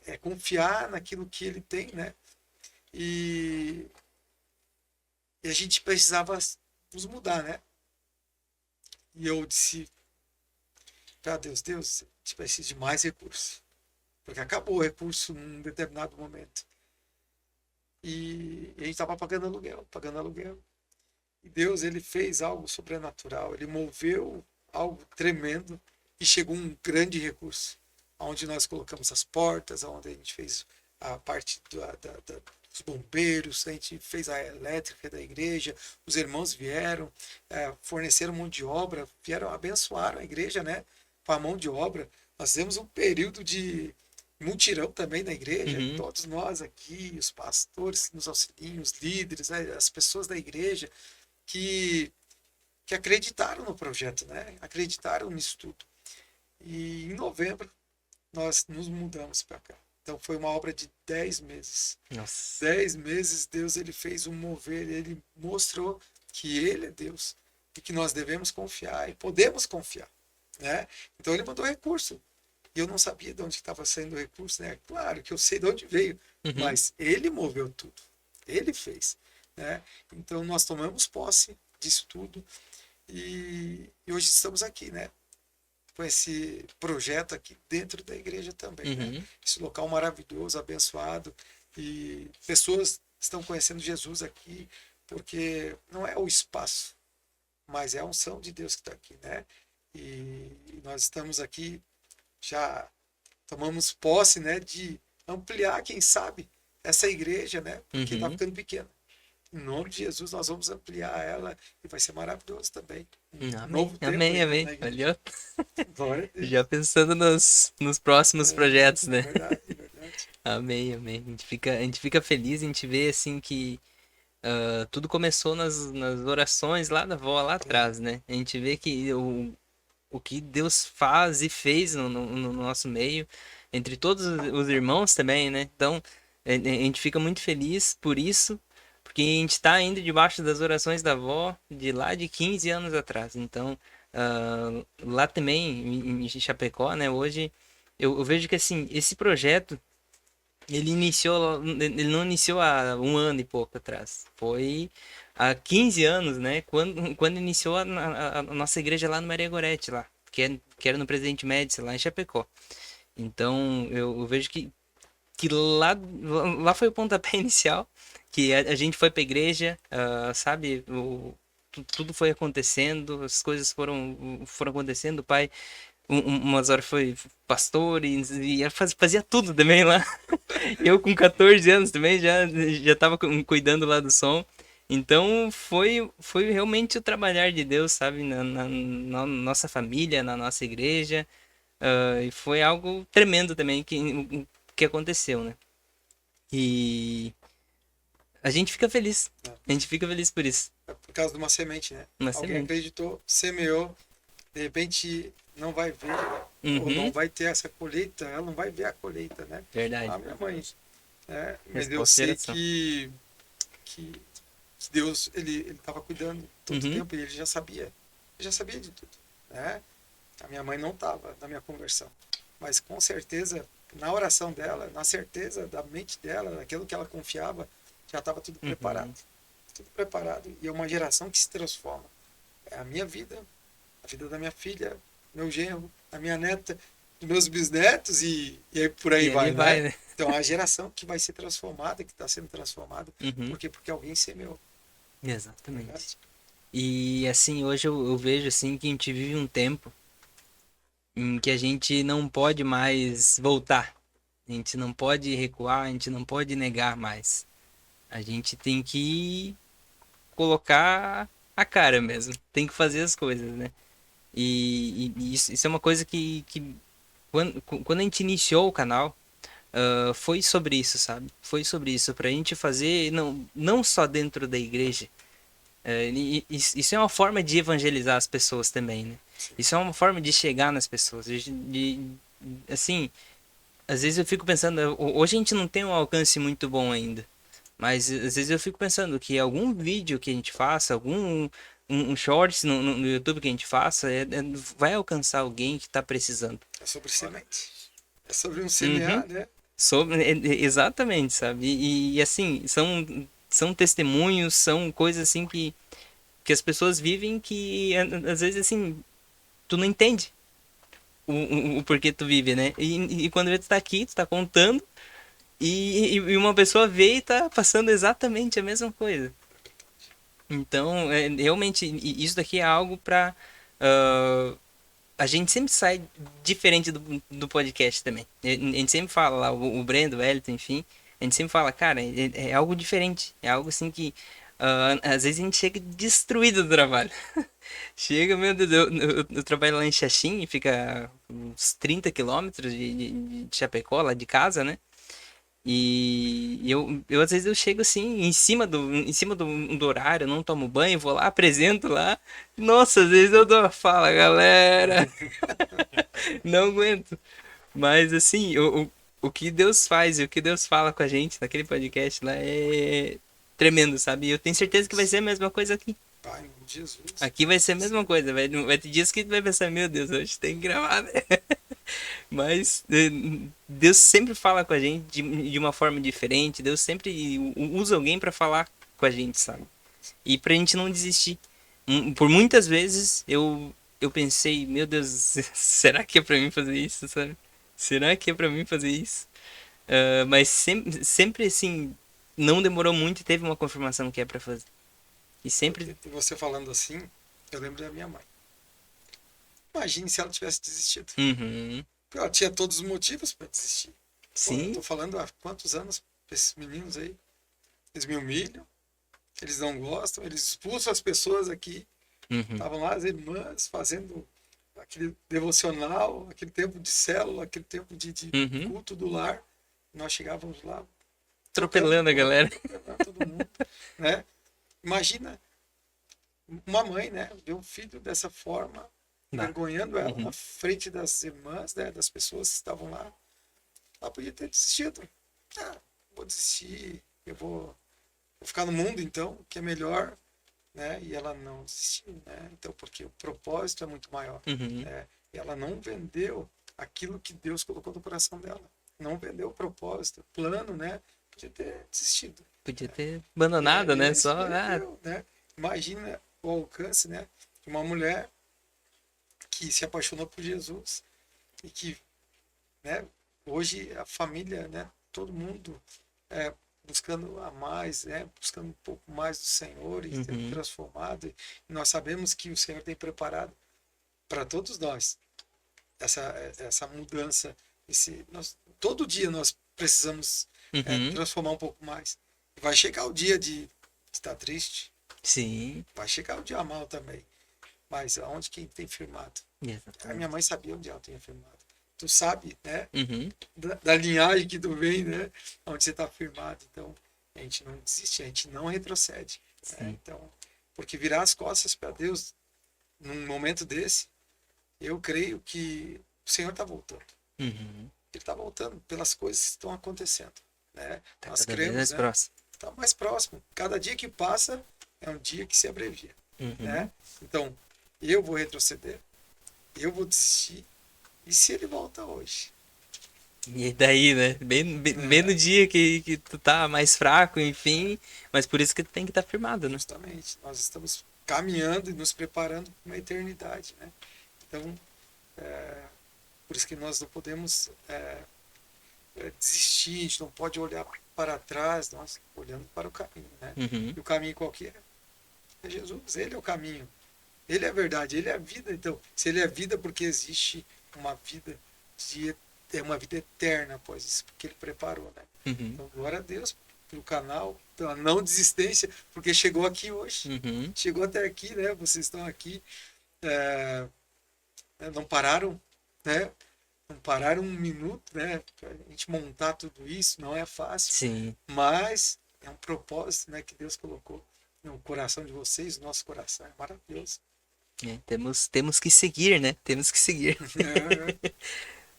É confiar naquilo que ele tem, né? E, e a gente precisava nos mudar, né? E eu disse para Deus, Deus, a gente precisa de mais recursos. Porque acabou o recurso num determinado momento. E a gente estava pagando aluguel, pagando aluguel. E Deus, ele fez algo sobrenatural, ele moveu algo tremendo e chegou um grande recurso, onde nós colocamos as portas, onde a gente fez a parte dos bombeiros, a gente fez a elétrica da igreja, os irmãos vieram, forneceram mão de obra, vieram abençoar a igreja, né, com a mão de obra. Nós temos um período de mutirão também na igreja, todos nós aqui, os pastores que nos auxiliam, os líderes, né, as pessoas da igreja, que acreditaram no projeto, né? Acreditaram nisso tudo. E em novembro nós nos mudamos para cá. Então foi uma obra de 10 meses.
Nossa.
10 meses Deus ele fez um mover, ele mostrou que ele é Deus e que nós devemos confiar e podemos confiar, né? Então ele mandou recurso. E eu não sabia de onde estava saindo o recurso, né? Claro que eu sei de onde veio, mas ele moveu tudo. Ele fez, né? Então nós tomamos posse disso tudo e hoje estamos aqui, né? Com esse projeto aqui dentro da igreja também, né? Esse local maravilhoso, abençoado e pessoas estão conhecendo Jesus aqui porque não é o espaço, mas é a unção de Deus que está aqui, né? E nós estamos aqui, já tomamos posse, né? De ampliar, quem sabe, essa igreja, né? Porque está ficando pequena. Em nome de Jesus, nós vamos ampliar ela e vai ser maravilhoso também.
Amém, amém, amém. Olha,
Glória a Deus.
já pensando nos próximos projetos, né?
Verdade, verdade.
Amém, amém. A gente fica feliz, a gente vê assim que tudo começou nas orações lá da avó, lá atrás, né? A gente vê que o que Deus faz e fez no nosso meio, entre todos os irmãos também, né? Então, a gente fica muito feliz por isso, porque a gente está ainda debaixo das orações da avó de lá de 15 anos atrás. Então, lá também, em Chapecó, né? Hoje, eu vejo que assim, esse projeto, ele não iniciou há um ano e pouco atrás. Foi há 15 anos, né? Quando iniciou a nossa igreja lá no Maria Gorete, lá, que era no Presidente Médici, lá em Chapecó. Então, eu vejo que lá foi o pontapé inicial, que a gente foi pra igreja, sabe? Tudo foi acontecendo, as coisas foram acontecendo. O pai, umas horas foi pastor e fazia tudo também lá. Eu com 14 anos também já tava cuidando lá do som. Então foi realmente o trabalhar de Deus, sabe? Na nossa família, na nossa igreja. E foi algo tremendo também que aconteceu, né? E a gente fica feliz. A gente fica feliz por isso.
É por causa de uma semente, né?
Uma
Alguém
semente.
acreditou, semeou, de repente não vai ver, ou não vai ter essa colheita, ela não vai ver a colheita, né?
Verdade.
A minha mãe, né? Mas eu
Resposta
sei
geração.
que Deus, ele estava cuidando todo o tempo e ele já sabia de tudo, né? A minha mãe não estava na minha conversão, mas com certeza, na oração dela, na certeza da mente dela, naquilo que ela confiava, já estava tudo preparado. Tudo preparado. E é uma geração que se transforma. É a minha vida, a vida da minha filha, meu genro, a minha neta, dos meus bisnetos e aí por aí vai, né? Então a geração que vai ser transformada, que está sendo transformada, porque alguém semeou.
Exatamente.
Verdade?
E assim, hoje eu vejo assim que a gente vive um tempo em que a gente não pode mais voltar. A gente não pode recuar, a gente não pode negar mais. A gente tem que colocar a cara mesmo. Tem que fazer as coisas, né? E isso é uma coisa que quando a gente iniciou o canal, foi sobre isso, sabe? Foi sobre isso, pra gente fazer, não só dentro da igreja. Isso é uma forma de evangelizar as pessoas também, né? Isso é uma forma de chegar nas pessoas. Assim, às vezes eu fico pensando, hoje a gente não tem um alcance muito bom ainda. Mas às vezes eu fico pensando que algum vídeo que a gente faça, um shorts no YouTube que a gente faça, vai alcançar alguém que tá precisando.
É sobre semente. É sobre um
Uhum.
semear, né?
Exatamente, sabe? Assim, são testemunhos, são coisas assim que as pessoas vivem que às vezes assim, tu não entende o porquê tu vive, né? E quando tu tá aqui, tu tá contando, e uma pessoa vê e tá passando exatamente a mesma coisa. Então, realmente, isso daqui é algo pra. A gente sempre sai diferente do podcast também. A gente sempre fala lá, o Brendo, o Elton, enfim. A gente sempre fala, cara, é algo diferente. É algo assim que. Às vezes a gente chega destruído do trabalho. Chega, meu Deus, eu trabalho lá em Xaxim, fica uns 30 quilômetros de Chapecó, lá de casa, né? E eu às vezes eu chego assim, em cima do horário, eu não tomo banho, vou lá, apresento lá. Nossa, às vezes eu dou uma fala, galera, não aguento. Mas assim, o que Deus faz e o que Deus fala com a gente naquele podcast lá é tremendo, sabe? E eu tenho certeza que vai ser a mesma coisa aqui.
Pai, em nome de Jesus.
Aqui vai ser a mesma coisa, vai ter dias que tu vai pensar, meu Deus, hoje tem que gravar, né? Mas Deus sempre fala com a gente de uma forma diferente, Deus sempre usa alguém pra falar com a gente, sabe? E pra gente não desistir. Por muitas vezes eu pensei, meu Deus, será que é pra mim fazer isso, sabe? Será que é pra mim fazer isso? Mas sempre assim, não demorou muito e teve uma confirmação que é pra fazer. E sempre.
E você falando assim, eu lembro da minha mãe. Imagine se ela tivesse desistido.
Uhum.
Ela tinha todos os motivos para desistir. Pô, eu
Sim.
tô falando há quantos anos pra esses meninos aí? Eles me humilham, eles não gostam, eles expulsam as pessoas aqui.
Uhum.
Estavam lá as irmãs fazendo aquele devocional, aquele tempo de célula, aquele tempo de
Uhum.
culto do lar. Nós chegávamos lá, tocando
Atropelando a
bola,
galera.
atropelando todo mundo, né? Imagina uma mãe, né, ver um filho dessa forma,
Bah.
envergonhando ela
Uhum.
na frente das irmãs, né, das pessoas que estavam lá. Ela podia ter desistido. Ah, vou desistir, vou ficar no mundo então, que é melhor, né? E ela não desistiu, né? Então, porque o propósito é muito maior,
Uhum.
né? E ela não vendeu aquilo que Deus colocou no coração dela. Não vendeu o propósito, o plano, né? Podia ter desistido.
Podia ter
E é
abandonado, né?
isso,
Só.
vendeu, né? Imagina o alcance, né? De uma mulher que se apaixonou por Jesus e que, né? Hoje a família, né? Todo mundo buscando a mais, né? Buscando um pouco mais do Senhor e sendo
Uhum.
transformado. E nós sabemos que o Senhor tem preparado para todos nós essa, essa mudança. Todo dia nós precisamos
Uhum.
transformar um pouco mais. Vai chegar o dia de estar triste,
Sim.
vai chegar o dia mal também. Mas aonde quem tem firmado? A minha
Exatamente.
mãe sabia onde ela tinha firmado. Tu sabe, né?
Uhum.
Da linhagem que tu vem, né? Onde você está firmado. Então, a gente não desiste, a gente não retrocede. Né?
Sim.
Então, porque virar as costas para Deus num momento desse, eu creio que o Senhor está voltando.
Uhum.
Ele está voltando pelas coisas que estão acontecendo. Né?
Tá
Nós
cada vez
cremos,
mais
né?
próximo.
Está mais próximo. Cada dia que passa é um dia que se abrevia.
Uhum.
Né? Então, eu vou retroceder, eu vou desistir. E se ele volta hoje?
E daí, né? Bem no
Né?
dia que tu tá mais fraco, enfim. Mas por isso que tu tem que estar firmado, né?
Justamente, nós estamos caminhando e nos preparando para uma eternidade. Né? Então, por isso que nós não podemos desistir, a gente não pode olhar para trás, nós olhando para o caminho. Né?
Uhum.
E o caminho qual que é? É Jesus, ele é o caminho. Ele é a verdade, ele é a vida. Então, se ele é a vida, porque existe uma vida uma vida eterna após isso, porque ele preparou, né?
Uhum.
Então, glória a Deus pelo canal, pela não desistência, porque chegou aqui hoje.
Uhum.
Chegou até aqui, né? Vocês estão aqui, não pararam, né? não parar um minuto, né? Pra gente montar tudo isso não é fácil,
Sim.
mas é um propósito, né, que Deus colocou no coração de vocês, no nosso coração. É maravilhoso.
É, temos que seguir, né? Temos que seguir.
É,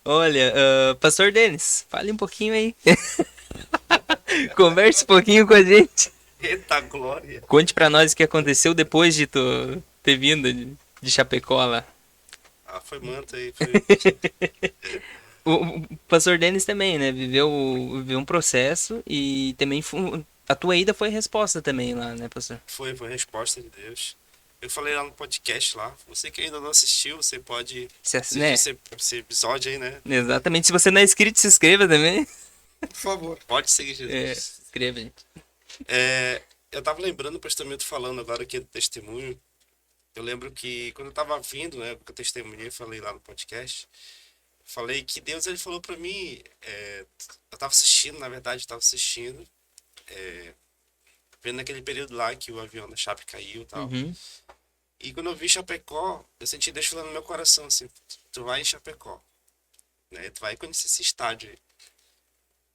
Olha, Pastor Denis, fale um pouquinho aí. Converse um pouquinho com a gente.
Eita glória!
Conte pra nós o que aconteceu depois de tu ter vindo de Chapecó lá.
Ah, foi manta aí. Foi...
O Pastor Denis também, né? Viveu um processo e também a tua ida foi resposta também lá, né, pastor?
Foi resposta de Deus. Eu falei lá no podcast lá. Você que ainda não assistiu, você pode
Né?
assistir esse episódio aí, né?
Exatamente. Se você não é inscrito, se inscreva também.
por favor.
Pode seguir
É,
Jesus.
se inscreva, gente.
Eu tava lembrando o pastor falando agora aqui do testemunho. Eu lembro que quando eu tava vindo, né, que eu testemunhei, falei lá no podcast, falei que Deus ele falou pra mim, eu tava assistindo, na verdade, eu tava assistindo, vendo naquele período lá que o avião da Chape caiu e tal.
Uhum.
E quando eu vi Chapecó, eu senti Deus falando no meu coração assim, tu vai em Chapecó, né? Tu vai conhecer esse estádio aí.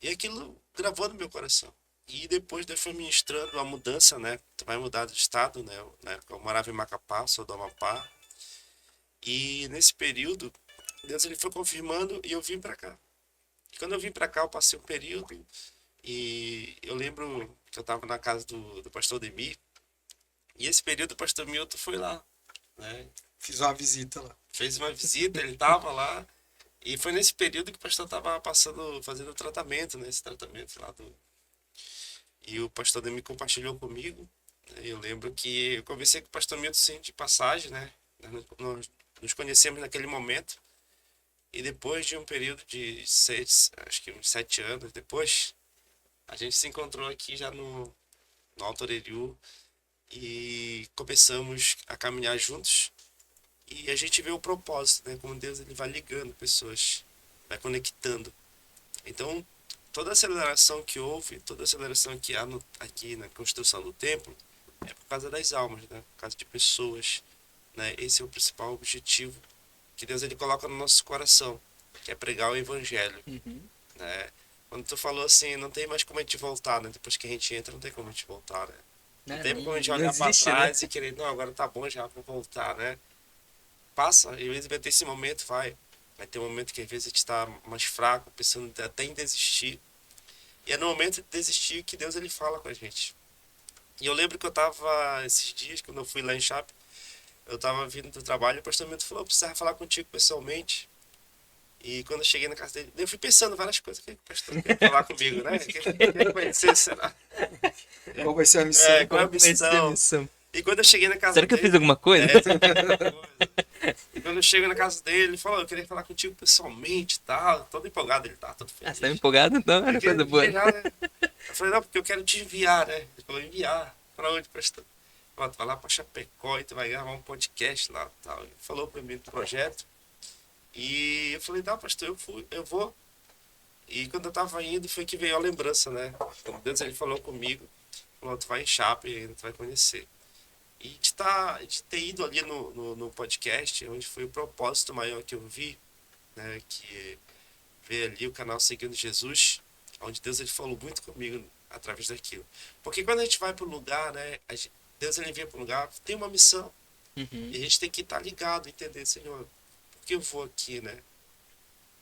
E aquilo gravou no meu coração. E depois Deus foi ministrando a mudança, né? Tu vai mudar de estado, né? Eu morava em Macapá, sou do Amapá. E nesse período, Deus ele foi confirmando e eu vim pra cá. E quando eu vim pra cá, eu passei um período e eu lembro que eu tava na casa do pastor Demir. E esse período o pastor Milton foi lá, né?
Fiz uma visita lá.
Fez uma visita, ele tava lá. E foi nesse período que o pastor tava fazendo o tratamento, né? Esse tratamento lá do... E o pastor Demir compartilhou comigo. Né? Eu lembro que eu conversei com o pastor Milton, sim, de passagem, né? Nós nos conhecemos naquele momento. E depois de um período de acho que uns 7 anos depois, a gente se encontrou aqui já no Alto Areriú e começamos a caminhar juntos. E a gente vê o propósito, né? Como Deus ele vai ligando pessoas, vai conectando. Então, toda a aceleração que houve, toda a aceleração que há aqui na construção do templo, é por causa das almas, né? Por causa de pessoas, né? Esse é o principal objetivo que Deus ele coloca no nosso coração, que é pregar o evangelho, né? Quando tu falou assim, não tem mais como a gente voltar, né? Depois que a gente entra, não tem como a gente voltar, né? Não tem como a gente olhar para
existe,
trás e querer, não, agora tá bom já pra voltar, né? Passa, às vezes vai ter esse momento, vai ter um momento que às vezes a gente está mais fraco, pensando até em desistir. E é no momento de desistir que Deus ele fala com a gente. E eu lembro que eu tava esses dias, quando eu fui lá em Chape, eu tava vindo do trabalho e o pastor Milton falou, eu precisava falar contigo pessoalmente. E quando eu cheguei na casa dele, eu fui pensando várias coisas, o que o pastor quer falar comigo, né? O que vai ser, será?
Qual vai ser a missão?
Qual é a
Vai ser a
missão?
missão.
E quando eu cheguei na casa
Será que eu
dele...
fiz alguma coisa?
E quando eu chego na casa dele, ele falou, eu queria falar contigo pessoalmente e tal. Todo empolgado ele tá, todo feliz.
Ah, você tá empolgado? Não, era coisa boa.
Né? Eu falei, não, porque eu quero te enviar, né? Ele falou, enviar. Pra onde, pastor? Falei, tu vai lá pra Chapecó e tu vai gravar um podcast lá e tal. Ele falou pra mim do projeto. E eu falei, não, pastor, eu vou. E quando eu tava indo, foi que veio a lembrança, né? Quando Deus ele falou comigo, falou, tu vai em Chape e tu vai conhecer. E de ter ido ali no podcast, onde foi o propósito maior que eu vi, né, que ver ali o canal Seguindo Jesus, onde Deus ele falou muito comigo através daquilo. Porque quando a gente vai para um lugar, né, Deus ele envia para um lugar, tem uma missão.
Uhum.
E a gente tem que estar ligado, entender, Senhor, por que eu vou aqui, né?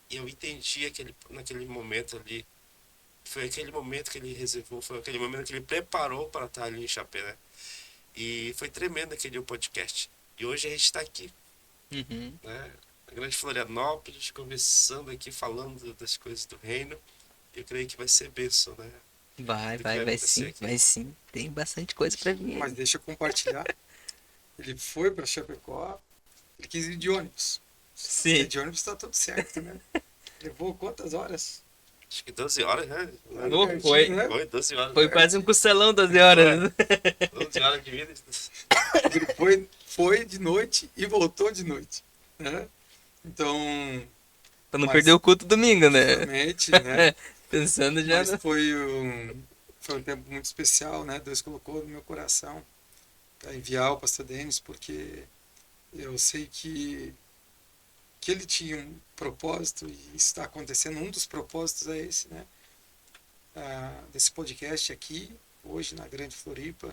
E eu entendi naquele momento ali, foi aquele momento que ele reservou, foi aquele momento que ele preparou para estar ali em Chapé, né? E foi tremendo aquele podcast. E hoje a gente está aqui,
Uhum.
né? Na Grande Florianópolis, conversando aqui, falando das coisas do reino. Eu creio que vai ser bênção, né?
Vai
acontecer
sim,
aqui.
vai sim. Tem bastante coisa pra vir.
Mas deixa eu compartilhar. Ele foi para Chapecó, ele quis ir de ônibus.
Sim.
De ônibus tá tudo certo, né? Levou quantas horas?
Acho que 12 horas, né?
Não,
Pertinho,
foi.
né?
Foi 12 horas.
Foi quase um costelão 12 horas.
12 horas de vida.
Ele foi de noite e voltou de noite, né? Então,
Pra não
Mas-
perder o culto domingo, né?
realmente, né?
Pensando já
Mas
no...
foi um tempo muito especial, né? Deus colocou no meu coração para enviar o pastor Denis, porque eu sei que que ele tinha um propósito, e isso está acontecendo. Um dos propósitos é esse, né? Desse podcast aqui, hoje na Grande Floripa.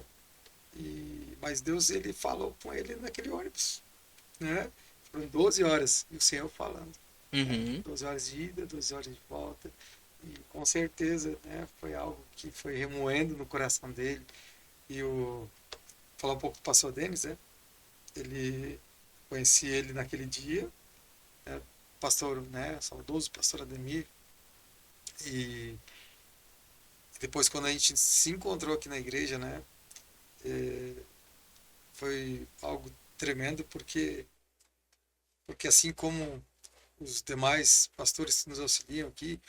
Mas Deus, ele falou com ele naquele ônibus, né? Foram 12 horas, e o Senhor falando.
Uhum.
12 horas de ida, 12 horas de volta. E com certeza, né, foi algo que foi remoendo no coração dele. Falar um pouco do pastor Denis, né? Conheci ele naquele dia, né? Pastor, né, saudoso pastor Ademir. E depois, quando a gente se encontrou aqui na igreja, né, foi algo tremendo, porque assim como os demais pastores que nos auxiliam aqui,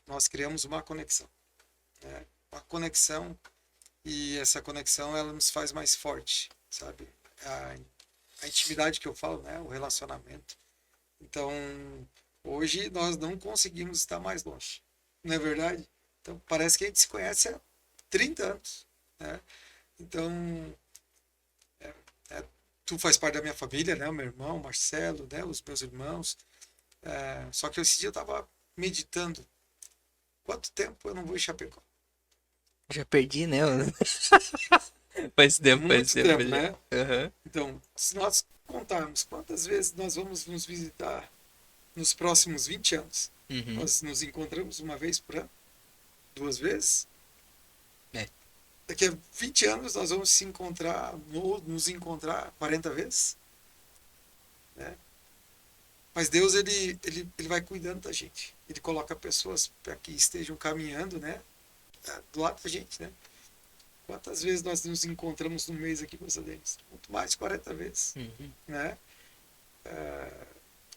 nós criamos uma conexão, né? Uma conexão, e essa conexão, ela nos faz mais forte, sabe? A intimidade que eu falo, né? O relacionamento. Então, hoje nós não conseguimos estar mais longe, não é verdade? Então, parece que a gente se conhece há 30 anos, né? Então, tu faz parte da minha família, né? O meu irmão, Marcelo, né? Os meus irmãos. Só que esse dia eu estava meditando. Quanto tempo eu não vou em Chapecó?
Já perdi, né? Faz tempo,
Muito tempo,
já.
né?
Uhum.
Então, se nós contarmos quantas vezes nós vamos nos visitar nos próximos 20 anos,
Uhum.
nós nos encontramos uma vez por ano? 2 vezes?
É.
Daqui a 20 anos nós vamos nos encontrar 40 vezes? Né? Mas Deus, ele vai cuidando da gente. Ele coloca pessoas para que estejam caminhando, né, do lado da gente, né? Quantas vezes nós nos encontramos no mês aqui, meus amigos? Muito mais de 40 vezes,
Uhum.
né?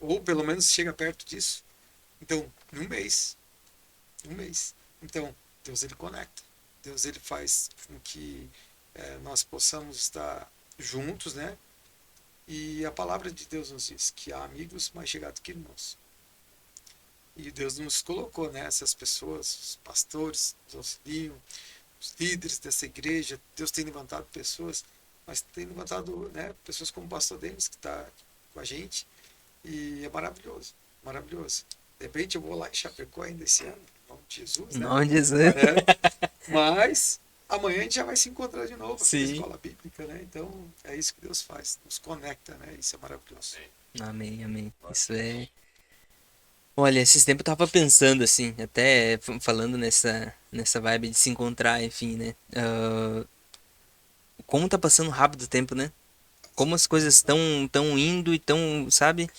Ou pelo menos chega perto disso. Então, num mês. Então, Deus, ele conecta. Deus, ele faz com que nós possamos estar juntos, né? E a palavra de Deus nos diz que há amigos mais chegados que irmãos. E Deus nos colocou, né, essas pessoas, os pastores, os auxiliam, os líderes dessa igreja. Deus tem levantado pessoas, mas tem levantado, né, pessoas como o pastor Denis, que está com a gente. E é maravilhoso, maravilhoso. De repente eu vou lá em Chapecó ainda esse ano, em nome de Jesus, né?
Não, Jesus.
Mas amanhã a gente já vai se encontrar de novo aqui na
Sim.
escola bíblica, né? Então é isso que Deus faz, nos conecta, né? Isso é maravilhoso.
Amém, amém. Isso é. Olha, esses tempos eu tava pensando assim, até falando nessa vibe de se encontrar, enfim, né? Como tá passando rápido o tempo, né? Como as coisas estão indo e tão, sabe?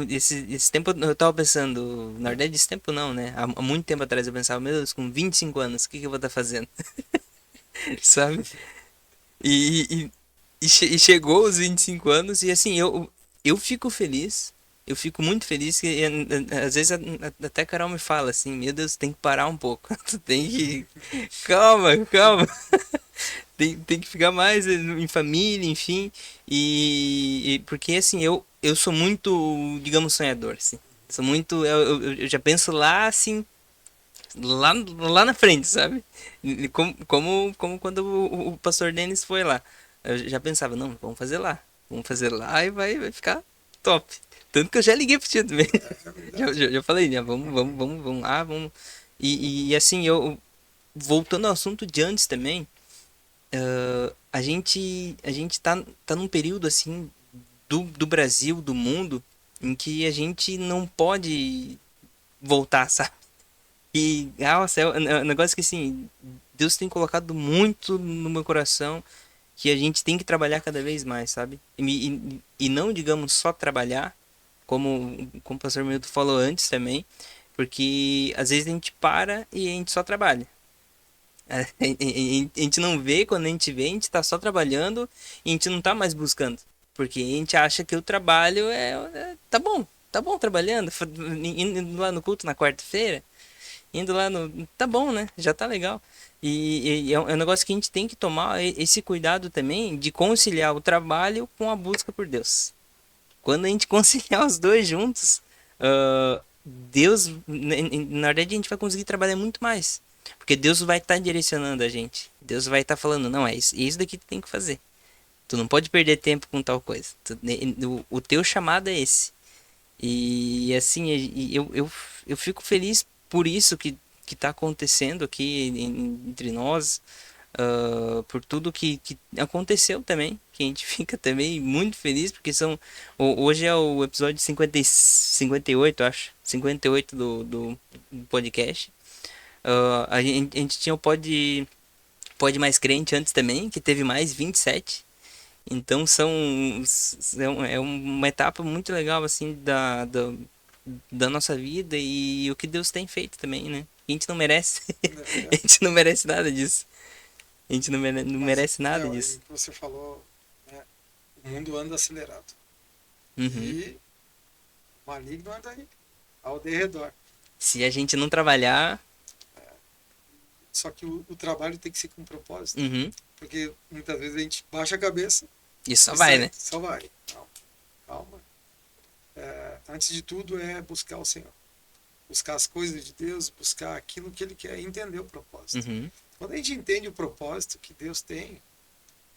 Esse tempo eu tava pensando, na verdade, esse tempo não, né? Há muito tempo atrás eu pensava, meu Deus, com 25 anos, o que eu vou estar fazendo? Sabe? E chegou os 25 anos e assim, eu fico feliz, eu fico muito feliz que às vezes até a Carol me fala assim, meu Deus, tem que parar um pouco, tu tem que... Calma, calma. Tem que ficar mais em família, enfim. Porque assim, eu sou muito, digamos, sonhador, assim. Sou muito. Eu já penso lá, assim, lá na frente, sabe? Como quando o pastor Denis foi lá. Eu já pensava, não, vamos fazer lá. Vamos fazer lá e vai ficar top. Tanto que eu já liguei pro tio também. Já falei, né? Vamos lá, vamos. E assim, voltando ao assunto de antes também. A gente tá num período assim do Brasil, do mundo, em que a gente não pode voltar, sabe? E, nossa, é um negócio que assim, Deus tem colocado muito no meu coração que a gente tem que trabalhar cada vez mais, sabe? E não, digamos, só trabalhar, como o pastor Milton falou antes também, porque às vezes a gente para e a gente só trabalha. A gente não vê, quando a gente vê, a gente tá só trabalhando e a gente não tá mais buscando. Porque a gente acha que o trabalho tá bom trabalhando, indo lá no culto na quarta-feira, indo lá no. Tá bom, né? Já tá legal. E é um negócio que a gente tem que tomar esse cuidado também de conciliar o trabalho com a busca por Deus. Quando a gente conciliar os dois juntos, Deus, na verdade, a gente vai conseguir trabalhar muito mais. Porque Deus vai estar direcionando a gente. Deus vai estar falando, não, é isso daqui que tu tem que fazer. Tu não pode perder tempo com tal coisa. O teu chamado é esse. E assim, eu fico feliz por isso que tá acontecendo aqui entre nós, por tudo que aconteceu também, que a gente fica também muito feliz, porque hoje é o episódio 58, acho, 58 do podcast. A gente tinha o Pod Mais Crente antes também, que teve mais 27. Então é uma etapa muito legal assim da nossa vida e o que Deus tem feito também, né? A gente não merece.
Não é
A
verdade?
gente não merece nada disso. A gente não
Mas,
merece nada
Léo, aí
disso.
que você falou, né, o mundo anda acelerado.
Uhum.
E o maligno anda aí, ao derredor.
Se a gente não trabalhar,
Só que o trabalho tem que ser com propósito.
uhum,
Porque muitas vezes a gente baixa a cabeça
isso só
e
vai,
sai,
né?
só vai. Não, calma. Antes de tudo é buscar o Senhor. Buscar as coisas de Deus, buscar aquilo que Ele quer, entender o propósito.
Uhum,
Quando a gente entende o propósito que Deus tem,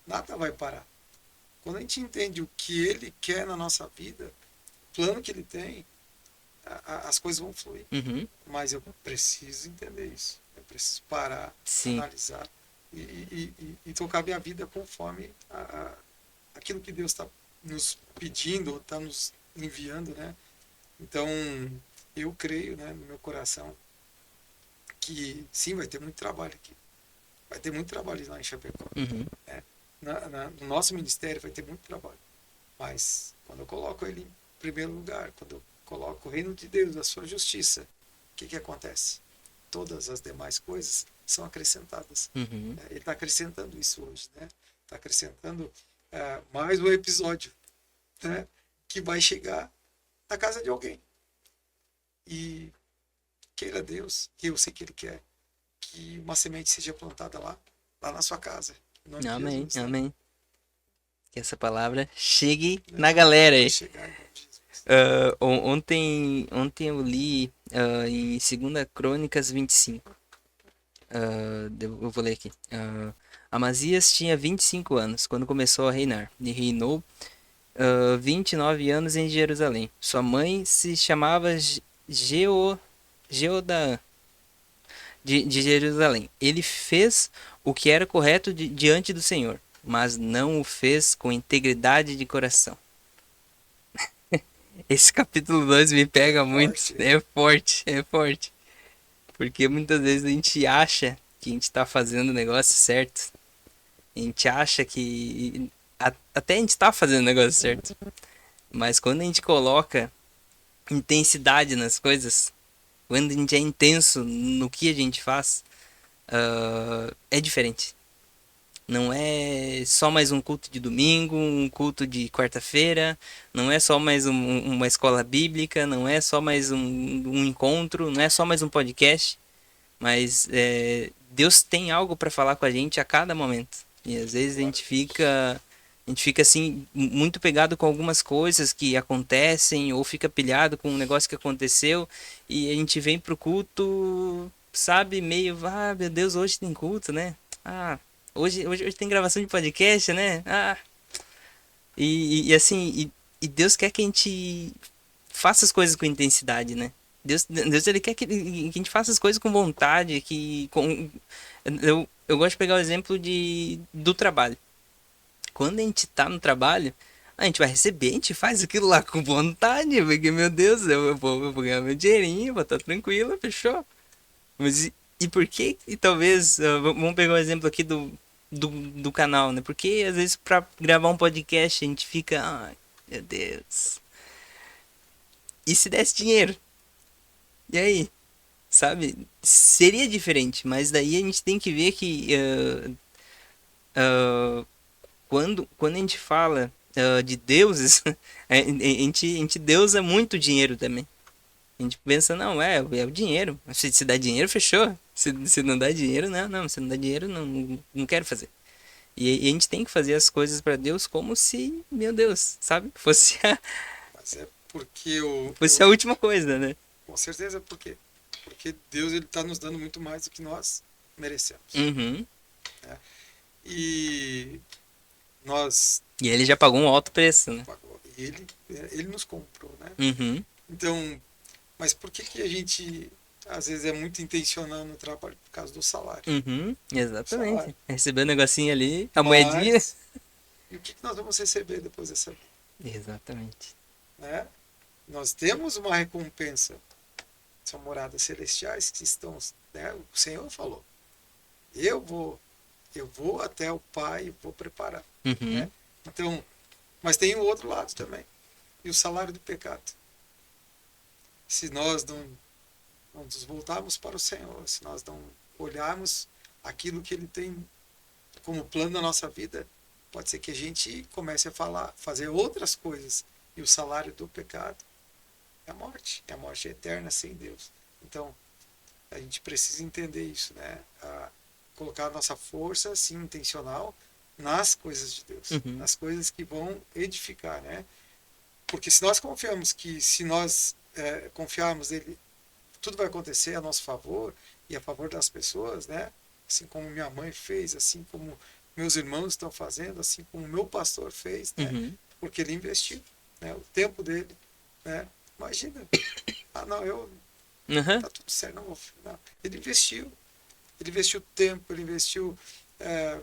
nada vai parar. Quando a gente entende o que Ele quer na nossa vida, o plano que Ele tem, as coisas vão fluir.
uhum,
Mas eu preciso entender isso. Eu preciso parar,
sim.
analisar e tocar minha vida conforme aquilo que Deus está nos pedindo, está nos enviando, né? Então, eu creio, né, no meu coração que sim, vai ter muito trabalho aqui. Vai ter muito trabalho lá em Chapecó.
Uhum,
Né? No nosso ministério vai ter muito trabalho. Mas quando eu coloco ele em primeiro lugar, quando eu coloco o reino de Deus, a sua justiça, o que acontece? Todas as demais coisas são acrescentadas.
uhum,
Ele está acrescentando isso hoje, né? Está acrescentando mais um episódio, né? Que vai chegar na casa de alguém. E queira Deus, que eu sei que Ele quer, que uma semente seja plantada lá na sua casa. Em nome de
amém,
Jesus, né?
amém. Que essa palavra chegue na
Vai,
galera
vai
aí.
chegar em nome de Jesus.
Ontem eu li em 2 Crônicas 25. Eu vou ler aqui. Amazias tinha 25 anos quando começou a reinar, e reinou 29 anos em Jerusalém. Sua mãe se chamava Jeodaã de Jerusalém. Ele fez o que era correto diante do Senhor, mas não o fez com integridade de coração. Esse capítulo 2 me pega muito.
Forte, hein?
É forte, é forte. Porque muitas vezes a gente acha que a gente tá fazendo o negócio certo. A gente acha que. Até a gente tá fazendo o negócio certo. Mas quando a gente coloca intensidade nas coisas, quando a gente é intenso no que a gente faz, é diferente. Não é só mais um culto de domingo, um culto de quarta-feira, não é só mais uma escola bíblica, não é só mais um encontro, não é só mais um podcast, mas Deus tem algo para falar com a gente a cada momento. E às vezes a gente fica assim muito pegado com algumas coisas que acontecem ou fica pilhado com um negócio que aconteceu e a gente vem pro culto, sabe, meio, meu Deus, hoje tem culto, né? Hoje tem gravação de podcast, né? E assim, e Deus quer que a gente faça as coisas com intensidade, né? Deus ele quer que a gente faça as coisas com vontade, eu gosto de pegar o exemplo do trabalho. Quando a gente tá no trabalho, a gente vai receber, a gente faz aquilo lá com vontade, porque, meu Deus, eu vou ganhar meu dinheirinho, vou estar tranquilo, fechou? Mas e por que, e talvez, vamos pegar o exemplo aqui do canal, né? Porque às vezes pra gravar um podcast a gente fica, ai, meu Deus. E se desse dinheiro? E aí? Sabe? Seria diferente, mas daí a gente tem que ver que quando a gente fala de deuses, a gente deusa muito dinheiro também. A gente pensa, não, é o dinheiro. Se dá dinheiro, fechou. Se não dá dinheiro, não, se não dá dinheiro, não quero fazer. E a gente tem que fazer as coisas para Deus como se, meu Deus, sabe? Fosse a,
Mas é porque eu,
fosse a
eu
última coisa, né?
com certeza, por quê? Porque Deus ele está nos dando muito mais do que nós merecemos.
Uhum.
E nós
E ele já pagou um alto preço, né?
pagou, e ele nos comprou, né?
Uhum.
Então, mas por que que a gente às vezes é muito intencional no trabalho? Por causa do salário.
Uhum,
Salário.
exatamente. Recebeu um negocinho ali, a moedinha.
Mas, e o que que nós vamos receber depois dessa vida?
Exatamente.
Né? Nós temos uma recompensa. São moradas celestiais que estão, né? O Senhor falou, eu vou, eu vou até o Pai e vou preparar,
Uhum,
né? Então, mas tem o outro lado também. E o salário do pecado. Se nós não nos voltarmos para o Senhor, se nós não olharmos aquilo que Ele tem como plano na nossa vida, pode ser que a gente comece a fazer outras coisas. E o salário do pecado é a morte eterna sem Deus. Então, a gente precisa entender isso, né? Colocar a nossa força, assim, intencional, nas coisas de Deus,
uhum,
nas coisas que vão edificar, né? Porque se nós confiamos que, se nós confiarmos nele, tudo vai acontecer a nosso favor e a favor das pessoas, né? Assim como minha mãe fez, assim como meus irmãos estão fazendo, assim como meu pastor fez, né?
uhum,
Porque ele investiu, né? O tempo dele, né? Imagina, não,
uhum,
tá tudo certo, não, não. Ele investiu tempo, ele investiu é,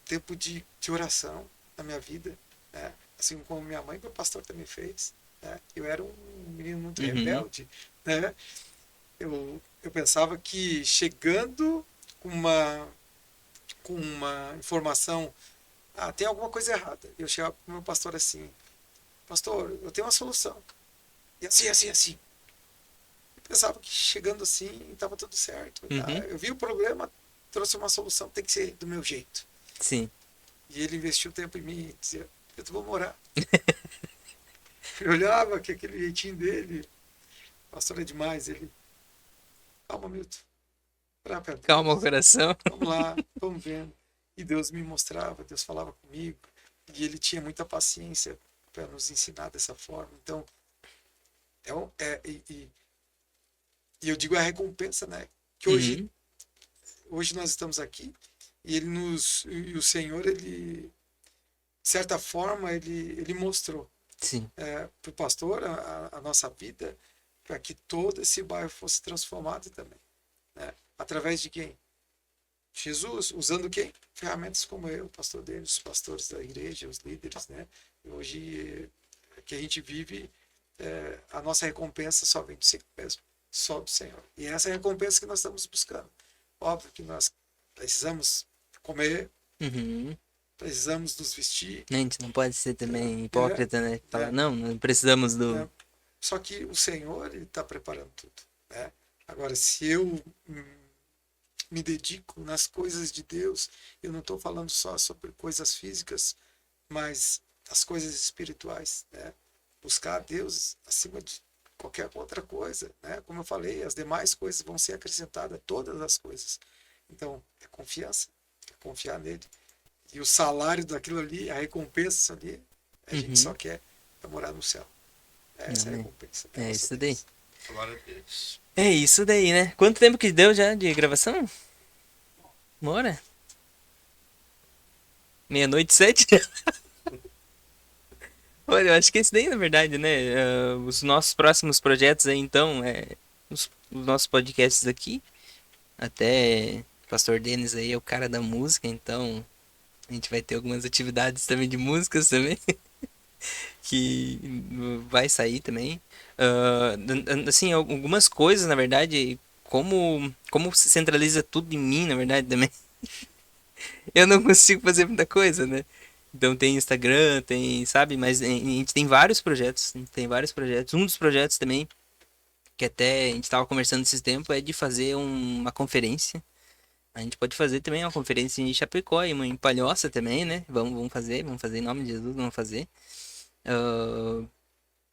tempo de oração na minha vida, né? Assim como minha mãe e meu pastor também fez, né? Eu era um menino muito
uhum.
rebelde, né? Eu pensava que chegando com uma informação, tem alguma coisa errada. Eu chegava para o meu pastor assim, pastor, eu tenho uma solução. E assim, assim, assim. Eu pensava que chegando assim estava tudo certo.
Uhum.
Eu vi o problema, trouxe uma solução, tem que ser do meu jeito.
Sim.
E ele investiu tempo em mim e dizia, eu vou morar. Eu olhava que aquele jeitinho dele, pastor é demais, ele, calma, Milton, para
Calma o
Deus,
coração.
vamos lá, vamos vendo. E Deus me mostrava, Deus falava comigo, e ele tinha muita paciência para nos ensinar dessa forma. Então, e eu digo a recompensa, né? Que
Uhum.
hoje nós estamos aqui e e o Senhor, ele, de certa forma, ele mostrou
Sim.
para o pastor a nossa vida, para que todo esse bairro fosse transformado também, né? Através de quem? Jesus, usando quem? Ferramentas como eu, o pastor dele, os pastores da igreja, os líderes, né? E hoje que a gente vive, a nossa recompensa só vem do Senhor mesmo, só do Senhor. E essa é a recompensa que nós estamos buscando. Óbvio que nós precisamos comer,
Uhum.
precisamos nos vestir,
A gente não pode ser
né?
também hipócrita, né? Falar,
É,
não, não precisamos do.
né? Só que o Senhor está preparando tudo, né? Agora, se eu me dedico nas coisas de Deus, eu não estou falando só sobre coisas físicas, mas as coisas espirituais, né? Buscar a Deus acima de qualquer outra coisa, né? Como eu falei, as demais coisas vão ser acrescentadas, todas as coisas. Então, é confiança, é confiar nele. E o salário daquilo ali, a recompensa ali, a gente só
Uhum.
quer morar no céu. Essa é a
Não,
recompensa, é
é,
o
é
nosso
isso daí.
Deus.
Glória a Deus.
É isso daí, né? Quanto tempo que deu já de gravação? Uma hora? Meia-noite, 7? Olha, eu acho que esse daí, na verdade, né? Os nossos próximos projetos aí, então, os nossos podcasts aqui. Até o Pastor Denis aí é o cara da música, então a gente vai ter algumas atividades também de músicas também, que vai sair também. Assim, algumas coisas, na verdade, como se centraliza tudo em mim, na verdade, também. Eu não consigo fazer muita coisa, né? Então tem Instagram, tem, sabe? Mas a gente tem vários projetos, tem vários projetos. Um dos projetos também, que até a gente estava conversando esses tempos, é de fazer uma conferência. A gente pode fazer também uma conferência em Chapecó e uma em Palhoça também, né? Vamos fazer em nome de Jesus, vamos fazer.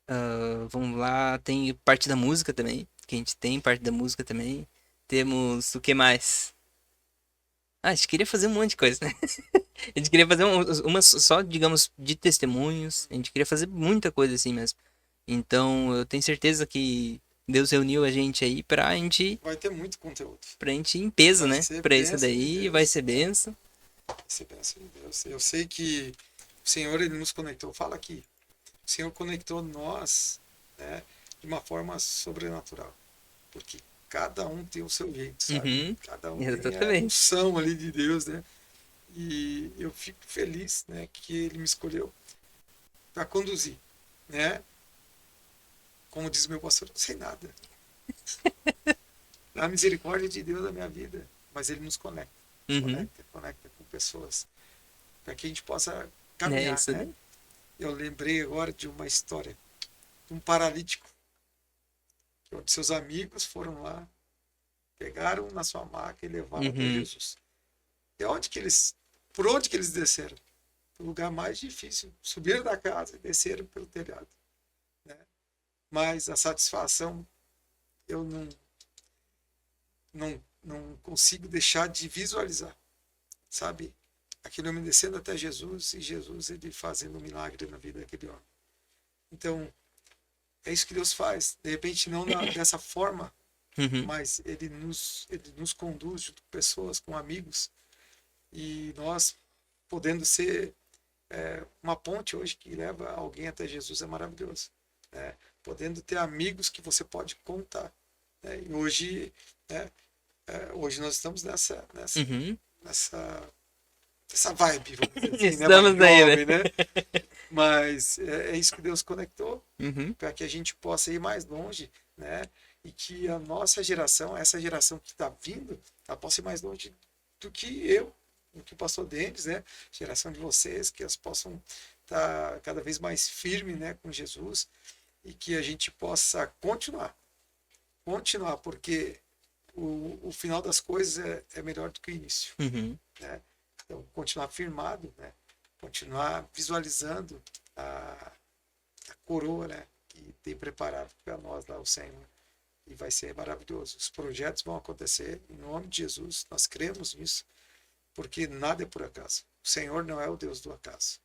Ah, vamos lá, tem parte da música também, que a gente tem parte da música também. Temos o que mais? A gente queria fazer um monte de coisa, né? A gente queria fazer uma só, digamos, de testemunhos. A gente queria fazer muita coisa assim mesmo. Então, eu tenho certeza que Deus reuniu a gente aí
Vai ter muito conteúdo.
pra gente ir em peso,
Vai
né?
ser
Pra isso
bênção de
daí, vai
Deus,
ser
né?
benção.
Vai ser bênção de Deus. Eu sei que o Senhor, ele nos conectou. Fala aqui. O Senhor conectou nós, né? de uma forma sobrenatural. Porque cada um tem o seu jeito, sabe?
Uhum.
Cada um tem a
Exatamente.
unção ali de Deus, né? E eu fico feliz, né, que ele me escolheu para conduzir, né? Como diz meu pastor, eu não sei nada. A misericórdia de Deus na minha vida, mas ele nos conecta,
Uhum.
conecta com pessoas, para que a gente possa
É
caminhar,
isso,
né?
né?
Eu lembrei agora de uma história de um paralítico, onde seus amigos foram lá, pegaram na sua maca e levaram até
Uhum.
Jesus. E por onde que eles desceram? O lugar mais difícil. Subiram da casa e desceram pelo telhado, né? Mas a satisfação eu não consigo deixar de visualizar, sabe? Aquele homem descendo até Jesus e Jesus ele fazendo um milagre na vida daquele homem. Então, é isso que Deus faz. De repente, não dessa forma,
Uhum.
mas ele nos conduz junto com pessoas, com amigos, e nós podendo ser uma ponte hoje que leva alguém até Jesus é maravilhoso, né? Podendo ter amigos que você pode contar, né? E hoje, né, hoje nós estamos
Uhum.
nessa vibe, vamos dizer assim, né? Mais
Estamos aí, né?
jovem, né? Mas é isso que Deus conectou
Uhum.
para que a gente possa ir mais longe, né? E que a nossa geração, essa geração que está vindo, ela possa ir mais longe do que eu, do que o pastor Denis, né? Geração de vocês, que elas possam estar cada vez mais firmes, né, com Jesus e que a gente possa continuar, porque o final das coisas é melhor do que o início,
Uhum.
né? Então, continuar firmado, né? Continuar visualizando a coroa, né, que tem preparado para nós lá o Senhor. E vai ser maravilhoso. Os projetos vão acontecer em nome de Jesus. Nós cremos nisso, porque nada é por acaso. O Senhor não é o Deus do acaso.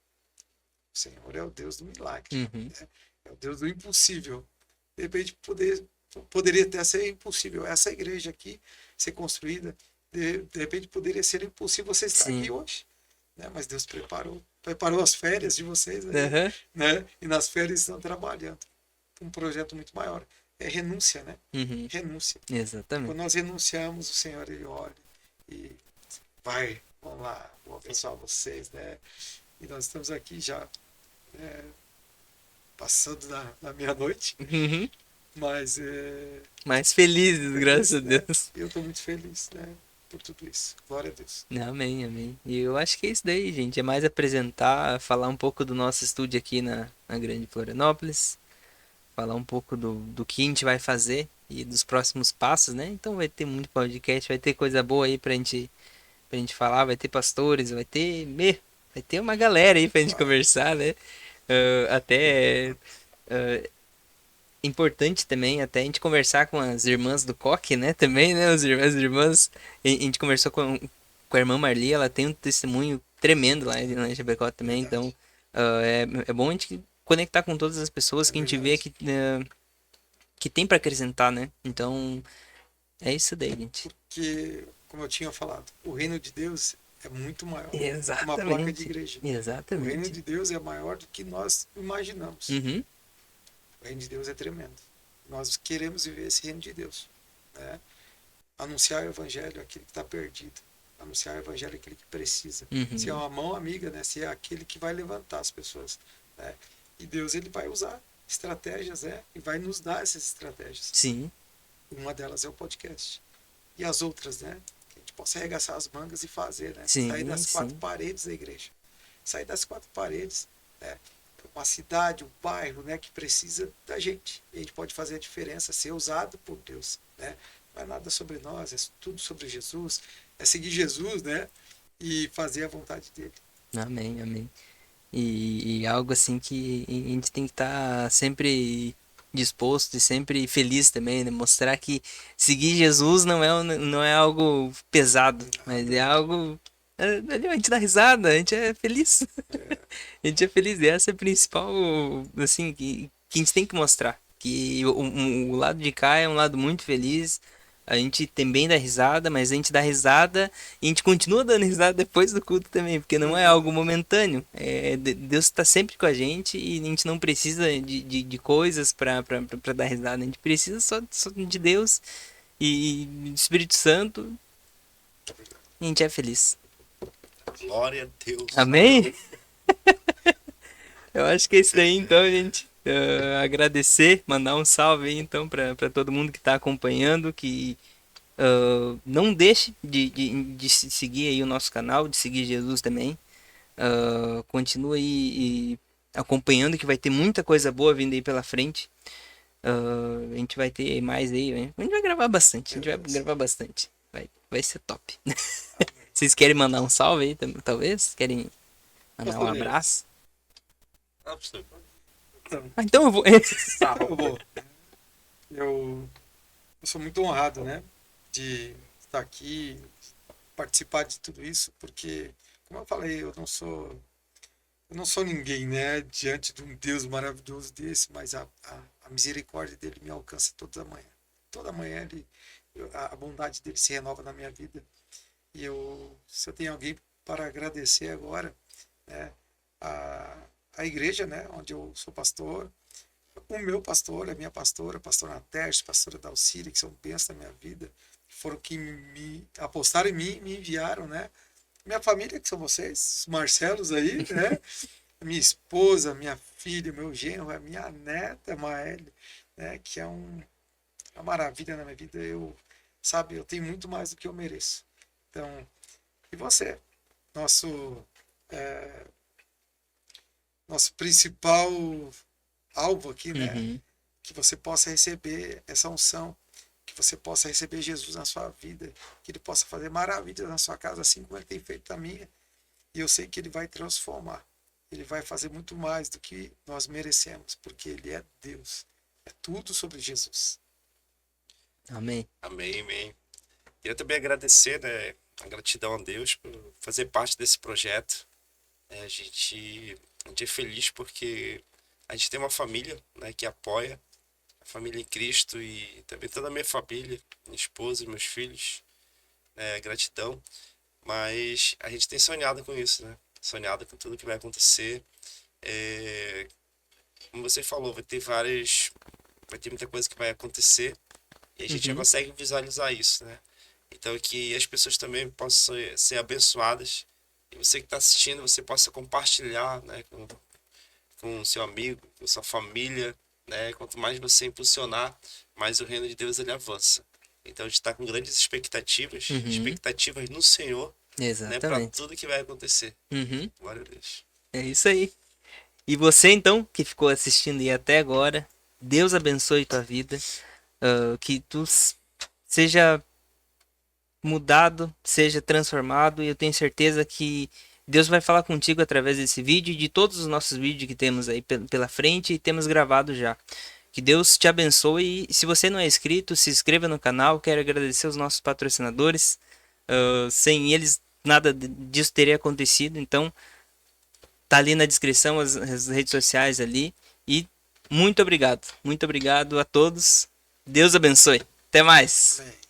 O Senhor é o Deus do milagre.
Uhum.
Né? É o Deus do impossível. De repente poderia até ser impossível essa igreja aqui ser construída. De repente poderia ser impossível você estar
Sim.
aqui hoje, né? Mas Deus preparou as férias de vocês aí,
Uhum.
né? E nas férias estão trabalhando um projeto muito maior. É renúncia, né?
Uhum.
Renúncia.
Exatamente.
Quando nós renunciamos, o Senhor ele olha e vamos lá, vou abençoar vocês, né? E nós estamos aqui já passando da meia-noite,
Uhum.
mas
Mais felizes, graças a
né?
Deus.
Eu estou muito feliz, né? Por tudo isso. Glória a Deus.
Amém, amém. E eu acho que é isso daí, gente. É mais apresentar, falar um pouco do nosso estúdio aqui na Grande Florianópolis, falar um pouco do que a gente vai fazer e dos próximos passos, né? Então vai ter muito podcast, vai ter coisa boa aí pra gente falar, vai ter pastores, vai ter uma galera aí pra gente conversar, né? Até importante também até a gente conversar com as irmãs do Coque, né? Também, né? As irmãs. A gente conversou com a irmã Marli, ela tem um testemunho tremendo lá em Chapecó também, então
Verdade.
é bom a gente conectar com todas as pessoas
É
que a gente vê
verdade.
que tem pra acrescentar, né? Então, é isso daí, gente.
Porque, como eu tinha falado, o reino de Deus é muito maior que uma placa de
Exatamente.
igreja. O reino
Exatamente.
de Deus é maior do que nós imaginamos.
Uhum.
O reino de Deus é tremendo. Nós queremos viver esse reino de Deus, né? Anunciar o evangelho àquele que está perdido. Anunciar o evangelho àquele que precisa. Se é
Uhum.
uma mão amiga, né? Se é aquele que vai levantar as pessoas, né? E Deus ele vai usar estratégias, né? E vai nos dar essas estratégias.
Sim.
Uma delas é o podcast. E as outras, né? Que a gente possa arregaçar as mangas e fazer, né? Sair
Sim,
das quatro
sim.
paredes da igreja. Sair das quatro paredes, né? Uma cidade, um bairro, né? Que precisa da gente. E a gente pode fazer a diferença, ser usado por Deus, né? Não é nada sobre nós, é tudo sobre Jesus. É seguir Jesus, né? E fazer a vontade dele.
Amém, amém. E algo assim que a gente tem que estar sempre disposto e sempre feliz também, né? Mostrar que seguir Jesus não é algo pesado, mas é algo. A gente dá risada, a gente é feliz. A gente é feliz, e essa é a principal, assim, que a gente tem que mostrar. Que o lado de cá é um lado muito feliz. A gente também dá risada, mas a gente dá risada e a gente continua dando risada depois do culto também, porque não é algo momentâneo. Deus está sempre com a gente e a gente não precisa de coisas para dar risada. A gente precisa só de Deus e do Espírito Santo e a gente é feliz.
Glória a Deus.
Amém? Eu acho que é isso daí, então, gente. Agradecer, mandar um salve aí, então, para todo mundo que está acompanhando, que não deixe de seguir aí o nosso canal, de seguir Jesus também. Continua aí acompanhando, que vai ter muita coisa boa vindo aí pela frente. A gente vai ter mais aí, né? A gente vai gravar bastante, a gente vai gravar bastante. Vai ser top. Vocês querem mandar um salve aí, talvez? Querem mandar um abraço? Então eu vou.
Eu vou. Eu sou muito honrado, né, de estar aqui, participar de tudo isso, porque, como eu falei, eu não sou ninguém, né, diante de um Deus maravilhoso desse, mas a misericórdia dele me alcança toda manhã. Toda manhã a bondade dele se renova na minha vida. E se eu tenho alguém para agradecer agora, né, a igreja, né, onde eu sou pastor, o meu pastor, a minha pastora, a pastora Natércio, a pastora Dalcília, que são bênçãos na minha vida, foram que me apostaram em mim, me enviaram, né? Minha família, que são vocês, os Marcelos aí, né? Minha esposa, minha filha, meu genro, a minha neta, Maélia, né? Que é uma maravilha na minha vida. Eu tenho muito mais do que eu mereço. Então, e você? Nosso principal alvo aqui, né?
Uhum.
Que você possa receber essa unção, que você possa receber Jesus na sua vida, que ele possa fazer maravilhas na sua casa, assim como ele tem feito na minha. E eu sei que ele vai transformar. Ele vai fazer muito mais do que nós merecemos, porque ele é Deus. É tudo sobre Jesus.
Amém.
Amém, amém. Queria também agradecer, né, a gratidão a Deus por fazer parte desse projeto. A gente é feliz porque a gente tem uma família, né, que apoia, a família em Cristo, e também toda a minha família, minha esposa e meus filhos. Gratidão. Mas a gente tem sonhado com isso, né? Sonhado com tudo que vai acontecer. Como você falou, vai ter muita coisa que vai acontecer e a gente já consegue visualizar isso, né? Então que as pessoas também possam ser abençoadas, e você que está assistindo, você possa compartilhar, né, com seu amigo, com sua família, né? Quanto mais você impulsionar, mais o reino de Deus ele avança. Então a gente está com grandes expectativas no Senhor, né, para
Exatamente.
tudo que vai acontecer.
Uhum.
Glória a Deus.
É isso aí. E você, então, que ficou assistindo aí até agora, Deus abençoe tua vida, que tu seja mudado, seja transformado, e eu tenho certeza que Deus vai falar contigo através desse vídeo e de todos os nossos vídeos que temos aí pela frente e temos gravado já. Que Deus te abençoe, e se você não é inscrito, se inscreva no canal. Quero agradecer os nossos patrocinadores, sem eles nada disso teria acontecido, então tá ali na descrição as redes sociais ali, e muito obrigado a todos, Deus abençoe, até mais.
Amém.